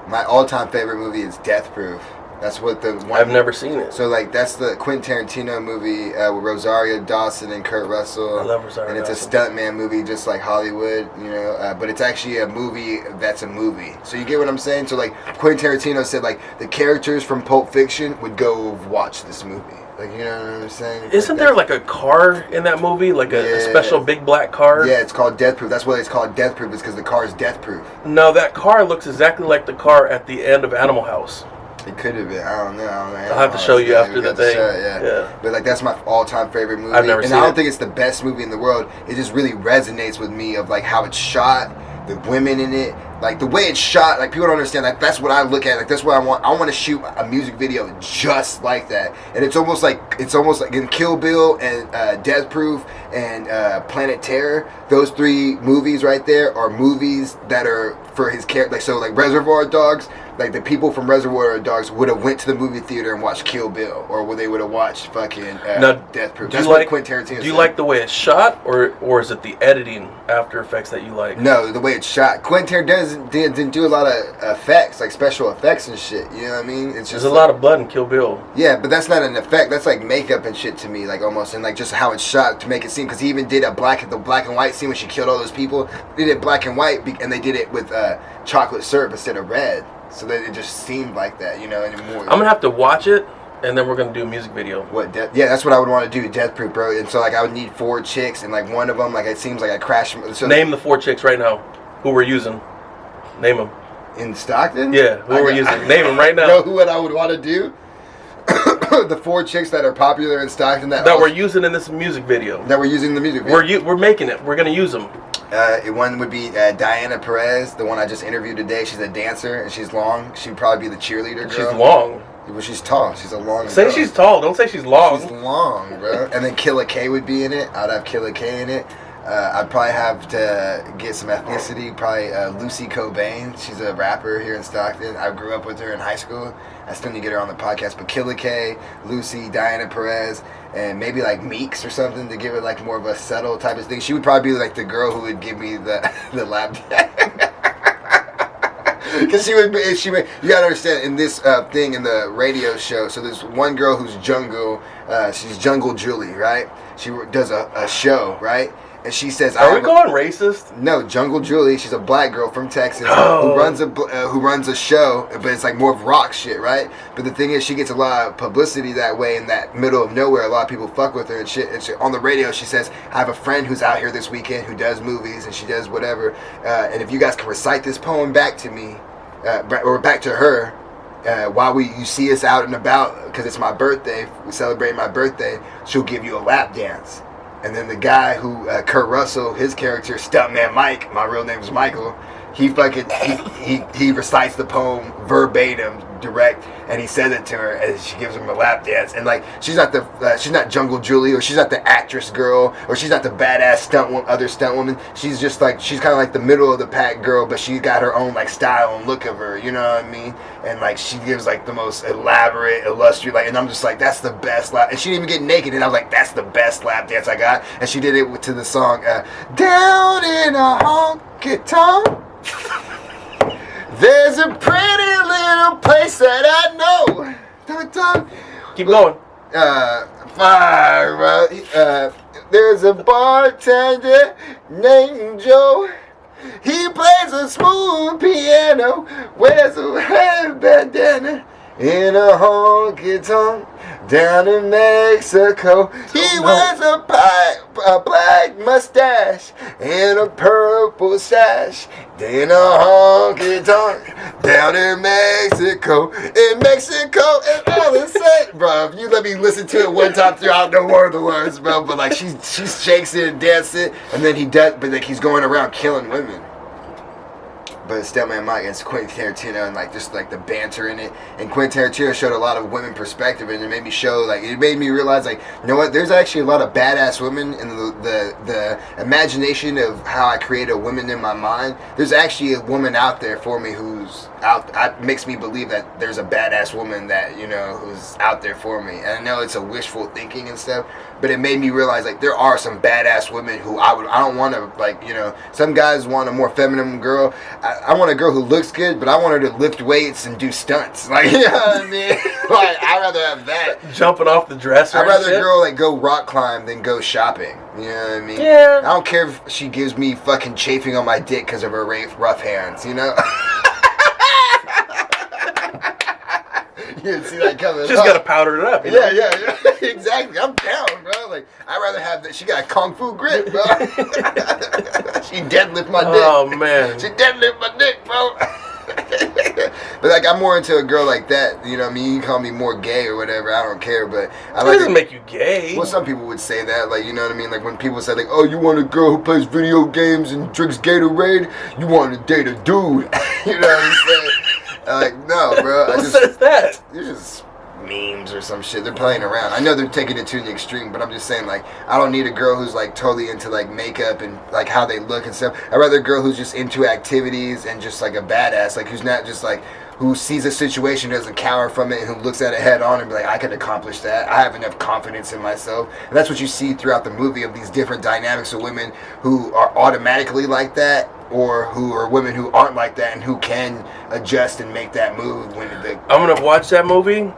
[SPEAKER 2] my all-time favorite movie is Death Proof. That's what the one.
[SPEAKER 1] I've never seen it.
[SPEAKER 2] So like that's the Quentin Tarantino movie with Rosario Dawson and Kurt Russell.
[SPEAKER 1] I love Rosario
[SPEAKER 2] And it's
[SPEAKER 1] Dawson.
[SPEAKER 2] a stuntman movie, just like Hollywood, you know. But it's actually a movie that's a movie. So you get what I'm saying? So like Quentin Tarantino said, like the characters from Pulp Fiction would go watch this movie. Like you know what I'm saying?
[SPEAKER 1] Isn't there like a car in that movie, like a special big black car?
[SPEAKER 2] Yeah, it's called Death Proof. That's why it's called Death Proof, is because the car is death proof.
[SPEAKER 1] No, that car looks exactly like the car at the end of Animal House.
[SPEAKER 2] It could have been. I don't know.
[SPEAKER 1] I'll have to show you after the thing.
[SPEAKER 2] Yeah. But like that's my all-time favorite movie.
[SPEAKER 1] I've never seen
[SPEAKER 2] it. And I don't
[SPEAKER 1] it.
[SPEAKER 2] think it's the best movie in the world. It just really resonates with me of like how it's shot, the women in it, like the way it's shot. Like people don't understand. Like that's what I look at. Like that's what I want. I want to shoot a music video just like that. And it's almost like in Kill Bill and Death Proof and Planet Terror. Those 3 movies right there are movies that are for his character. Like so, like Reservoir Dogs. Like the people from Reservoir Dogs would have went to the movie theater and watched Kill Bill, or they would have watched fucking Death Proof. That's what Quentin Tarantino said.
[SPEAKER 1] Do you like the way it's shot, or is it the editing, After Effects that you like?
[SPEAKER 2] No, the way it's shot. Quentin Tarantino didn't do a lot of effects, like special effects and shit. You know what I mean? It's just
[SPEAKER 1] There's a lot of blood in Kill Bill.
[SPEAKER 2] Yeah, but that's not an effect. That's like makeup and shit to me, like almost, and like just how it's shot to make it seem. Because he even did the black and white scene when she killed all those people. They did it black and white, and they did it with chocolate syrup instead of red. So that it just seemed like that, you know, anymore.
[SPEAKER 1] I'm gonna have to watch it, and then we're gonna do a music video.
[SPEAKER 2] Yeah, that's what I would want to do, Death Proof, bro. And so like I would need 4 chicks, and like one of them, like it seems like I crashed. So
[SPEAKER 1] Name the 4 chicks right now who we're using. Name them.
[SPEAKER 2] In Stockton?
[SPEAKER 1] Yeah, who we're using. Name them right now.
[SPEAKER 2] Know who I would want to do? The 4 chicks that are popular in Stockton that
[SPEAKER 1] we're using in this music video.
[SPEAKER 2] That we're using the music video.
[SPEAKER 1] We're making it. We're gonna use them.
[SPEAKER 2] One would be Diana Perez, the one I just interviewed today. She's a dancer and she's long. She'd probably be the cheerleader girl.
[SPEAKER 1] She's long.
[SPEAKER 2] Well, she's tall. She's a long
[SPEAKER 1] Say
[SPEAKER 2] girl.
[SPEAKER 1] she's tall. Don't say she's long.
[SPEAKER 2] She's long, bro. And then Killa K would be in it. I'd have Killa K in it. I'd probably have to get some ethnicity. Probably Lucy Cobain. She's a rapper here in Stockton. I grew up with her in high school. I still need to get her on the podcast. But Killa K, Lucy, Diana Perez, and maybe like Meeks or something to give it like more of a subtle type of thing. She would probably be like the girl who would give me the lap dance. Because she would, you gotta understand, in this thing, in the radio show, so there's one girl who's Jungle, she's Jungle Julie, right? She does a show, right? And she says,
[SPEAKER 1] "Are we going racist?"
[SPEAKER 2] No, Jungle Julie. She's a black girl from Texas who runs a show, but it's like more of rock shit, right? But the thing is, she gets a lot of publicity that way in that middle of nowhere. A lot of people fuck with her and shit. And on the radio, she says, "I have a friend who's out here this weekend who does movies and she does whatever. And if you guys can recite this poem back to me, or back to her." While you see us out and about, because it's my birthday, we celebrate my birthday, she'll give you a lap dance. And then the guy who, Kurt Russell, his character, Stuntman Mike, my real name's Michael, he recites the poem verbatim, direct, and he says it to her, and she gives him a lap dance. And like, she's not Jungle Julie, or she's not the actress girl, or she's not the badass other stunt woman. She's just like, she's kind of like the middle of the pack girl, but she got her own like style and look of her, you know what I mean? And like, she gives like the most elaborate, illustrious, like, and I'm just like, that's the best lap. And she didn't even get naked, and I was like, that's the best lap dance I got. And she did it to the song, Down in a Honky Tonk. There's a pretty little place that I know.
[SPEAKER 1] Keep going.
[SPEAKER 2] Fire, bro. There's a bartender named Joe. He plays a smooth piano, wears a head bandana in a honky tonk down in Mexico. He wears a black mustache and a purple sash in a honky tonk down in Mexico. In Mexico, and all the same, bro. If you let me listen to it one time through, I don't know more of the words, bro. But like, she shakes it and dances it, and then he does, but like he's going around killing women. but Stepman Mike and Quentin Tarantino, and like just like the banter in it. And Quentin Tarantino showed a lot of women perspective, and it made me realize like, you know what? There's actually a lot of badass women in the imagination of how I create a woman in my mind. There's actually a woman out there for me who's makes me believe that there's a badass woman that, you know, who's out there for me. And I know it's a wishful thinking and stuff, but it made me realize like there are some badass women who I don't want to, like, you know, some guys want a more feminine girl. I want a girl who looks good, but I want her to lift weights and do stunts. Like, you know what I mean? Like, I'd rather have that.
[SPEAKER 1] Jumping off the dresser.
[SPEAKER 2] I'd rather a girl like go rock climb than go shopping. You know what I mean?
[SPEAKER 1] Yeah.
[SPEAKER 2] I don't care if she gives me fucking chafing on my dick because of her rough hands, you know? You didn't see that coming.
[SPEAKER 1] Just gotta powder it up. You know?
[SPEAKER 2] Yeah. Exactly. I'm down, bro. Like, I'd rather have that. She got a kung fu grip, bro. She deadlift my dick.
[SPEAKER 1] Oh man.
[SPEAKER 2] She deadlift my dick, bro. But like, I'm more into a girl like that. You know what I mean? You can call me more gay or whatever. I don't care. But I like.
[SPEAKER 1] It doesn't make you gay.
[SPEAKER 2] Well, some people would say that. Like, you know what I mean? Like when people say like, "Oh, you want a girl who plays video games and drinks Gatorade? You want to date a dude?" You know what I'm saying? Like, no, bro.
[SPEAKER 1] Who says that?
[SPEAKER 2] They're just memes or some shit. They're playing around. I know they're taking it to the extreme, but I'm just saying, like, I don't need a girl who's like totally into like makeup and like how they look and stuff. I'd rather a girl who's just into activities and just like a badass, like who's not just like, who sees a situation, doesn't cower from it, and who looks at it head on and be like, I can accomplish that. I have enough confidence in myself. And that's what you see throughout the movie, of these different dynamics of women who are automatically like that, or who are women who aren't like that and who can adjust and make that move when
[SPEAKER 1] I'm gonna watch that movie,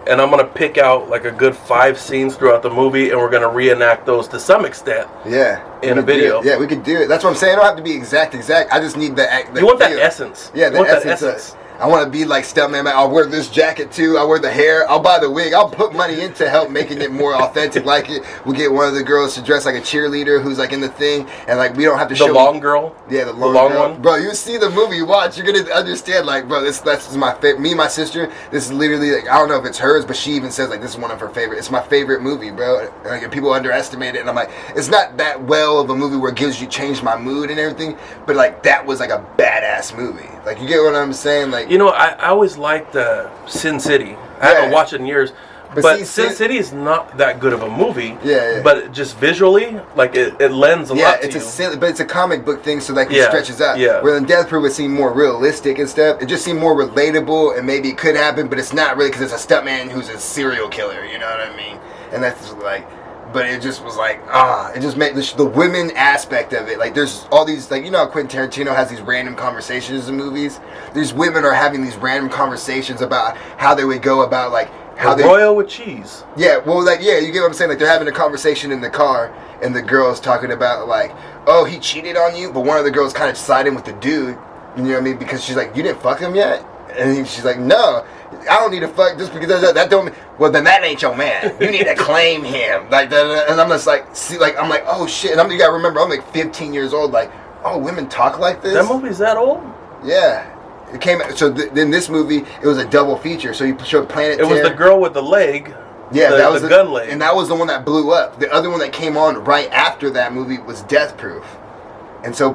[SPEAKER 1] and I'm gonna pick out like a good 5 scenes throughout the movie, and we're gonna reenact those to some extent.
[SPEAKER 2] Yeah.
[SPEAKER 1] In a video.
[SPEAKER 2] Yeah, we could do it. That's what I'm saying. I don't have to be exact. I just need the
[SPEAKER 1] you want
[SPEAKER 2] feel.
[SPEAKER 1] that essence.
[SPEAKER 2] Yeah,
[SPEAKER 1] you want
[SPEAKER 2] that
[SPEAKER 1] essence.
[SPEAKER 2] essence. I want to be like Stuntman. I'll wear this jacket too. I'll wear the hair. I'll buy the wig. I'll put money into help making it more authentic. Like it, we'll get one of the girls to dress like a cheerleader who's like in the thing, and like we don't have to show
[SPEAKER 1] the long girl.
[SPEAKER 2] Yeah, the long girl. One. Bro, you see the movie you watch, you're gonna understand. Like, bro, that's my favorite. Me and my sister. This is literally like, I don't know if it's hers, but she even says like this is one of her favorite. It's my favorite movie, bro. Like, people underestimate it, and I'm like, it's not that well of a movie where it gives you changed my mood and everything, but like that was like a badass movie. Like, you get what I'm saying? Like,
[SPEAKER 1] you know, I always liked Sin City. I haven't watched it in years. But Sin City is not that good of a movie.
[SPEAKER 2] Yeah.
[SPEAKER 1] But just visually, like it lends a lot to you.
[SPEAKER 2] But it's a comic book thing, so like it stretches out.
[SPEAKER 1] Yeah.
[SPEAKER 2] Where in Death Proof it seemed more realistic and stuff. It just seemed more relatable, and maybe it could happen, but it's not really, because it's a stuntman who's a serial killer. You know what I mean? And that's just like. But it just was like, it just made the women aspect of it. Like, there's all these, like, you know how Quentin Tarantino has these random conversations in movies? These women are having these random conversations about how they would go about, like, how they...
[SPEAKER 1] Royal with cheese.
[SPEAKER 2] Yeah, well, like, yeah, you get what I'm saying? Like, they're having a conversation in the car, and the girl's talking about, like, oh, he cheated on you? But one of the girls kind of siding with the dude, you know what I mean? Because she's like, you didn't fuck him yet? And she's like, no, I don't need to fuck just because that don't. Well, then that ain't your man. You need to claim him. Like that, and I'm just like, see, like I'm like, oh shit. And you gotta remember, I'm like 15 years old. Like, oh, women talk like this.
[SPEAKER 1] That movie's that old?
[SPEAKER 2] Yeah, it came. So in this movie, it was a double feature. So you showed Planet Terror.
[SPEAKER 1] It was the girl with the leg.
[SPEAKER 2] Yeah, that was
[SPEAKER 1] the gun leg,
[SPEAKER 2] and that was the one that blew up. The other one that came on right after that movie was Death Proof, and so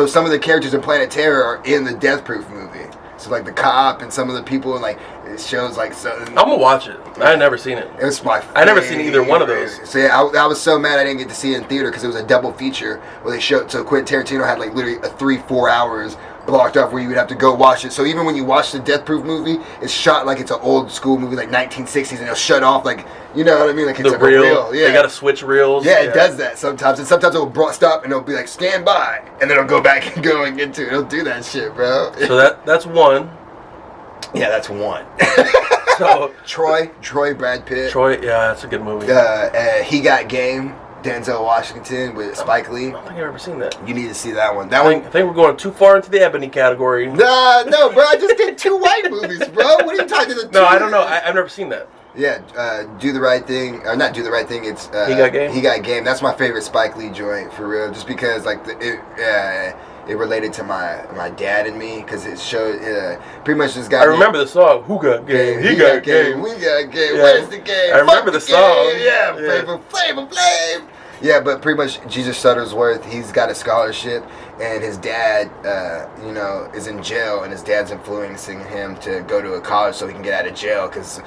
[SPEAKER 2] some of the characters in Planet Terror are in the Death Proof movie. So like the cop and some of the people, and like it shows like so.
[SPEAKER 1] I'm gonna watch it. I had never seen it.
[SPEAKER 2] It was my favorite.
[SPEAKER 1] I never seen either one of those.
[SPEAKER 2] So yeah, I was so mad I didn't get to see it in theater because it was a double feature where they showed. So Quentin Tarantino had like literally 3-4 hours blocked off where you would have to go watch it. So even when you watch the Death Proof movie, it's shot like it's an old school movie, like 1960s, and it'll shut off like, you know what I mean, like it's
[SPEAKER 1] the
[SPEAKER 2] like
[SPEAKER 1] reel.
[SPEAKER 2] A reel. Yeah,
[SPEAKER 1] they gotta switch reels.
[SPEAKER 2] Yeah, it does that sometimes, and sometimes it'll stop and it'll be like stand by, and then it'll go back and go and get to it. It'll do that shit, bro.
[SPEAKER 1] So that's one.
[SPEAKER 2] Yeah, that's one.
[SPEAKER 1] So
[SPEAKER 2] Troy, Brad Pitt.
[SPEAKER 1] Troy, yeah, that's a good movie.
[SPEAKER 2] He Got Game, Denzel Washington with Spike Lee.
[SPEAKER 1] I don't think I've ever seen that.
[SPEAKER 2] You need to see that one.
[SPEAKER 1] I think we're going too far into the ebony category.
[SPEAKER 2] Nah, no, bro. I just did 2 white movies, bro. What are you talking about?
[SPEAKER 1] No, I don't know. I've never seen that.
[SPEAKER 2] Yeah, Do the Right Thing, or not Do the Right Thing. It's
[SPEAKER 1] He Got Game.
[SPEAKER 2] He Got Game. That's my favorite Spike Lee joint for real. Just because like it related to my dad and me, because it showed pretty much this guy.
[SPEAKER 1] I remember the song. Who got game? He got game.
[SPEAKER 2] We got game.
[SPEAKER 1] Yeah.
[SPEAKER 2] Where's the game?
[SPEAKER 1] I remember the song.
[SPEAKER 2] Yeah, Flavor Flav. Yeah, but pretty much Jesus Shuttlesworth, he's got a scholarship, and his dad, is in jail, and his dad's influencing him to go to a college so he can get out of jail because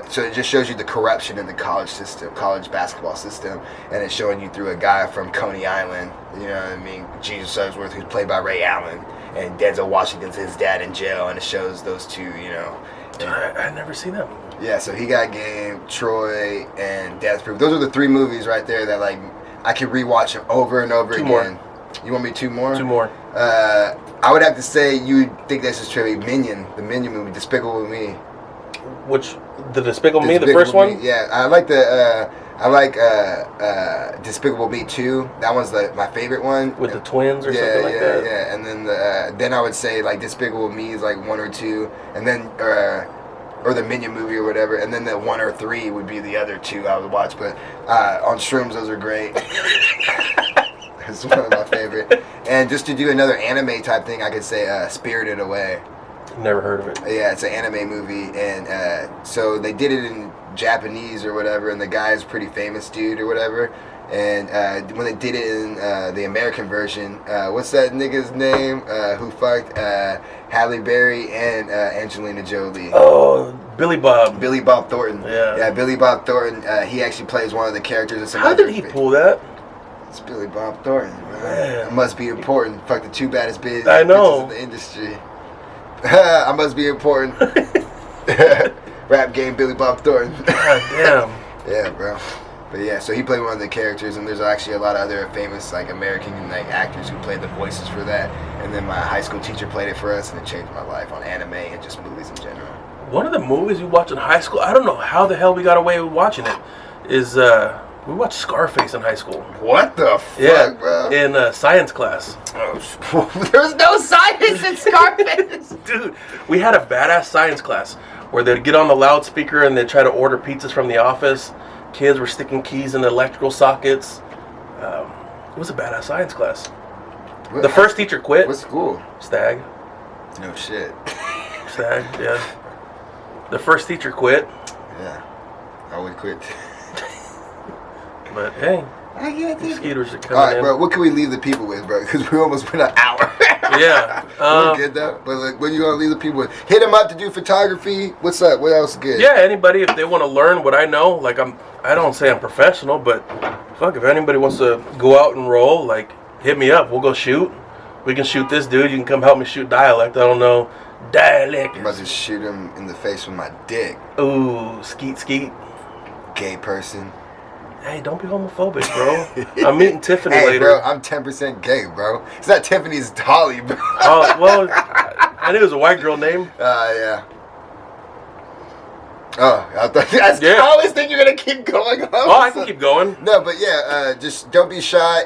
[SPEAKER 2] so it just shows you the corruption in the college basketball system, and it's showing you through a guy from Coney Island, you know what I mean, Jesus Ugsworth, who's played by Ray Allen, and Denzel Washington's his dad in jail, and it shows those two,
[SPEAKER 1] I've never seen that movie.
[SPEAKER 2] Yeah, so He Got Game, Troy, and Death Proof. Those are the 3 movies right there that like I could rewatch them over and over again.
[SPEAKER 1] More.
[SPEAKER 2] You want me 2 more?
[SPEAKER 1] 2 more.
[SPEAKER 2] I would have to say you think this is trivia. Minion, the Minion movie, Despicable Me.
[SPEAKER 1] Which the Despicable Me, the first one?
[SPEAKER 2] Yeah, I like Despicable Me 2. That one's my favorite one.
[SPEAKER 1] With the twins or something like that?
[SPEAKER 2] Yeah, and then I would say like Despicable Me is like 1 or 2, and then or the Minion movie or whatever, and then the 1 or 3 would be the other 2 I would watch. But on Shrooms, those are great. It's one of my favorite. And just to do another anime type thing, I could say Spirited Away.
[SPEAKER 1] Never heard of it.
[SPEAKER 2] Yeah, it's an anime movie, and so they did it in Japanese or whatever, and the guy's a pretty famous dude or whatever. And when they did it in the American version, what's that nigga's name who fucked Halle Berry and Angelina Jolie?
[SPEAKER 1] Oh, Billy Bob.
[SPEAKER 2] Billy Bob Thornton.
[SPEAKER 1] Yeah,
[SPEAKER 2] Billy Bob Thornton. He actually plays one of the characters in some.
[SPEAKER 1] How did he pull that?
[SPEAKER 2] It's Billy Bob Thornton, man. It must be important. Fuck the 2 baddest bitches
[SPEAKER 1] I know.
[SPEAKER 2] in the industry. I must be important. Rap game, Billy Bob Thornton.
[SPEAKER 1] God damn.
[SPEAKER 2] Yeah, bro. But yeah, so he played one of the characters, and there's actually a lot of other famous like American like actors who played the voices for that. And then my high school teacher played it for us, and it changed my life on anime and just movies in general.
[SPEAKER 1] One of the movies we watched in high school, I don't know how the hell we got away with watching it, is we watched Scarface in high school.
[SPEAKER 2] What the fuck, bro?
[SPEAKER 1] In science class.
[SPEAKER 2] Oh, there's no science in Scarface.
[SPEAKER 1] Dude, we had a badass science class where they'd get on the loudspeaker and they'd try to order pizzas from the office. Kids were sticking keys in electrical sockets. It was a badass science class. The first teacher quit.
[SPEAKER 2] What school?
[SPEAKER 1] Stag.
[SPEAKER 2] No shit.
[SPEAKER 1] Stag, yeah. The first teacher quit.
[SPEAKER 2] Yeah, I would quit.
[SPEAKER 1] But hey,
[SPEAKER 2] I get this.
[SPEAKER 1] mosquitoes are coming
[SPEAKER 2] All right,
[SPEAKER 1] in.
[SPEAKER 2] bro. What can we leave the people with, bro? Because we almost went an hour.
[SPEAKER 1] Yeah.
[SPEAKER 2] We're good though. But like, what you gonna leave the people with? Hit them up to do photography. What's up? What else is good?
[SPEAKER 1] Yeah, anybody if they want to learn what I know, like I don't say I'm professional, but fuck, if anybody wants to go out and roll, like hit me up. We'll go shoot. We can shoot this dude. You can come help me shoot dialect. I don't know dialect.
[SPEAKER 2] I'm about to shoot him in the face with my dick.
[SPEAKER 1] Ooh, skeet skeet.
[SPEAKER 2] Gay person.
[SPEAKER 1] Hey, don't be homophobic, bro. I'm meeting Tiffany
[SPEAKER 2] Hey,
[SPEAKER 1] later.
[SPEAKER 2] bro, I'm 10% gay, bro. It's not Tiffany, it's Holly, bro.
[SPEAKER 1] Oh, well, I knew it was a white girl name.
[SPEAKER 2] Yeah. Oh, I always think you're going to keep going on.
[SPEAKER 1] Oh, I can keep going.
[SPEAKER 2] No, but yeah, just don't be shy.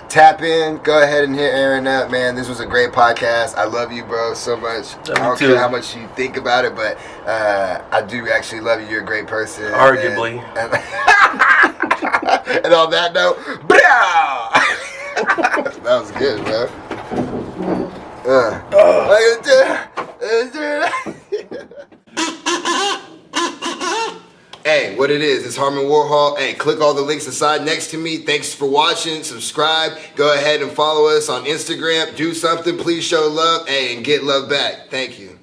[SPEAKER 2] Tap in. Go ahead and hit Aaron up, man. This was a great podcast. I love you, bro, so much. I don't care how much you think about it, but I do actually love you. You're a great person.
[SPEAKER 1] Arguably.
[SPEAKER 2] And on that note, that was good, bro. Hey, what it is, it's Harmon Warhol. Hey, click all the links inside next to me. Thanks for watching. Subscribe. Go ahead and follow us on Instagram. Do something. Please show love. Hey, and get love back. Thank you.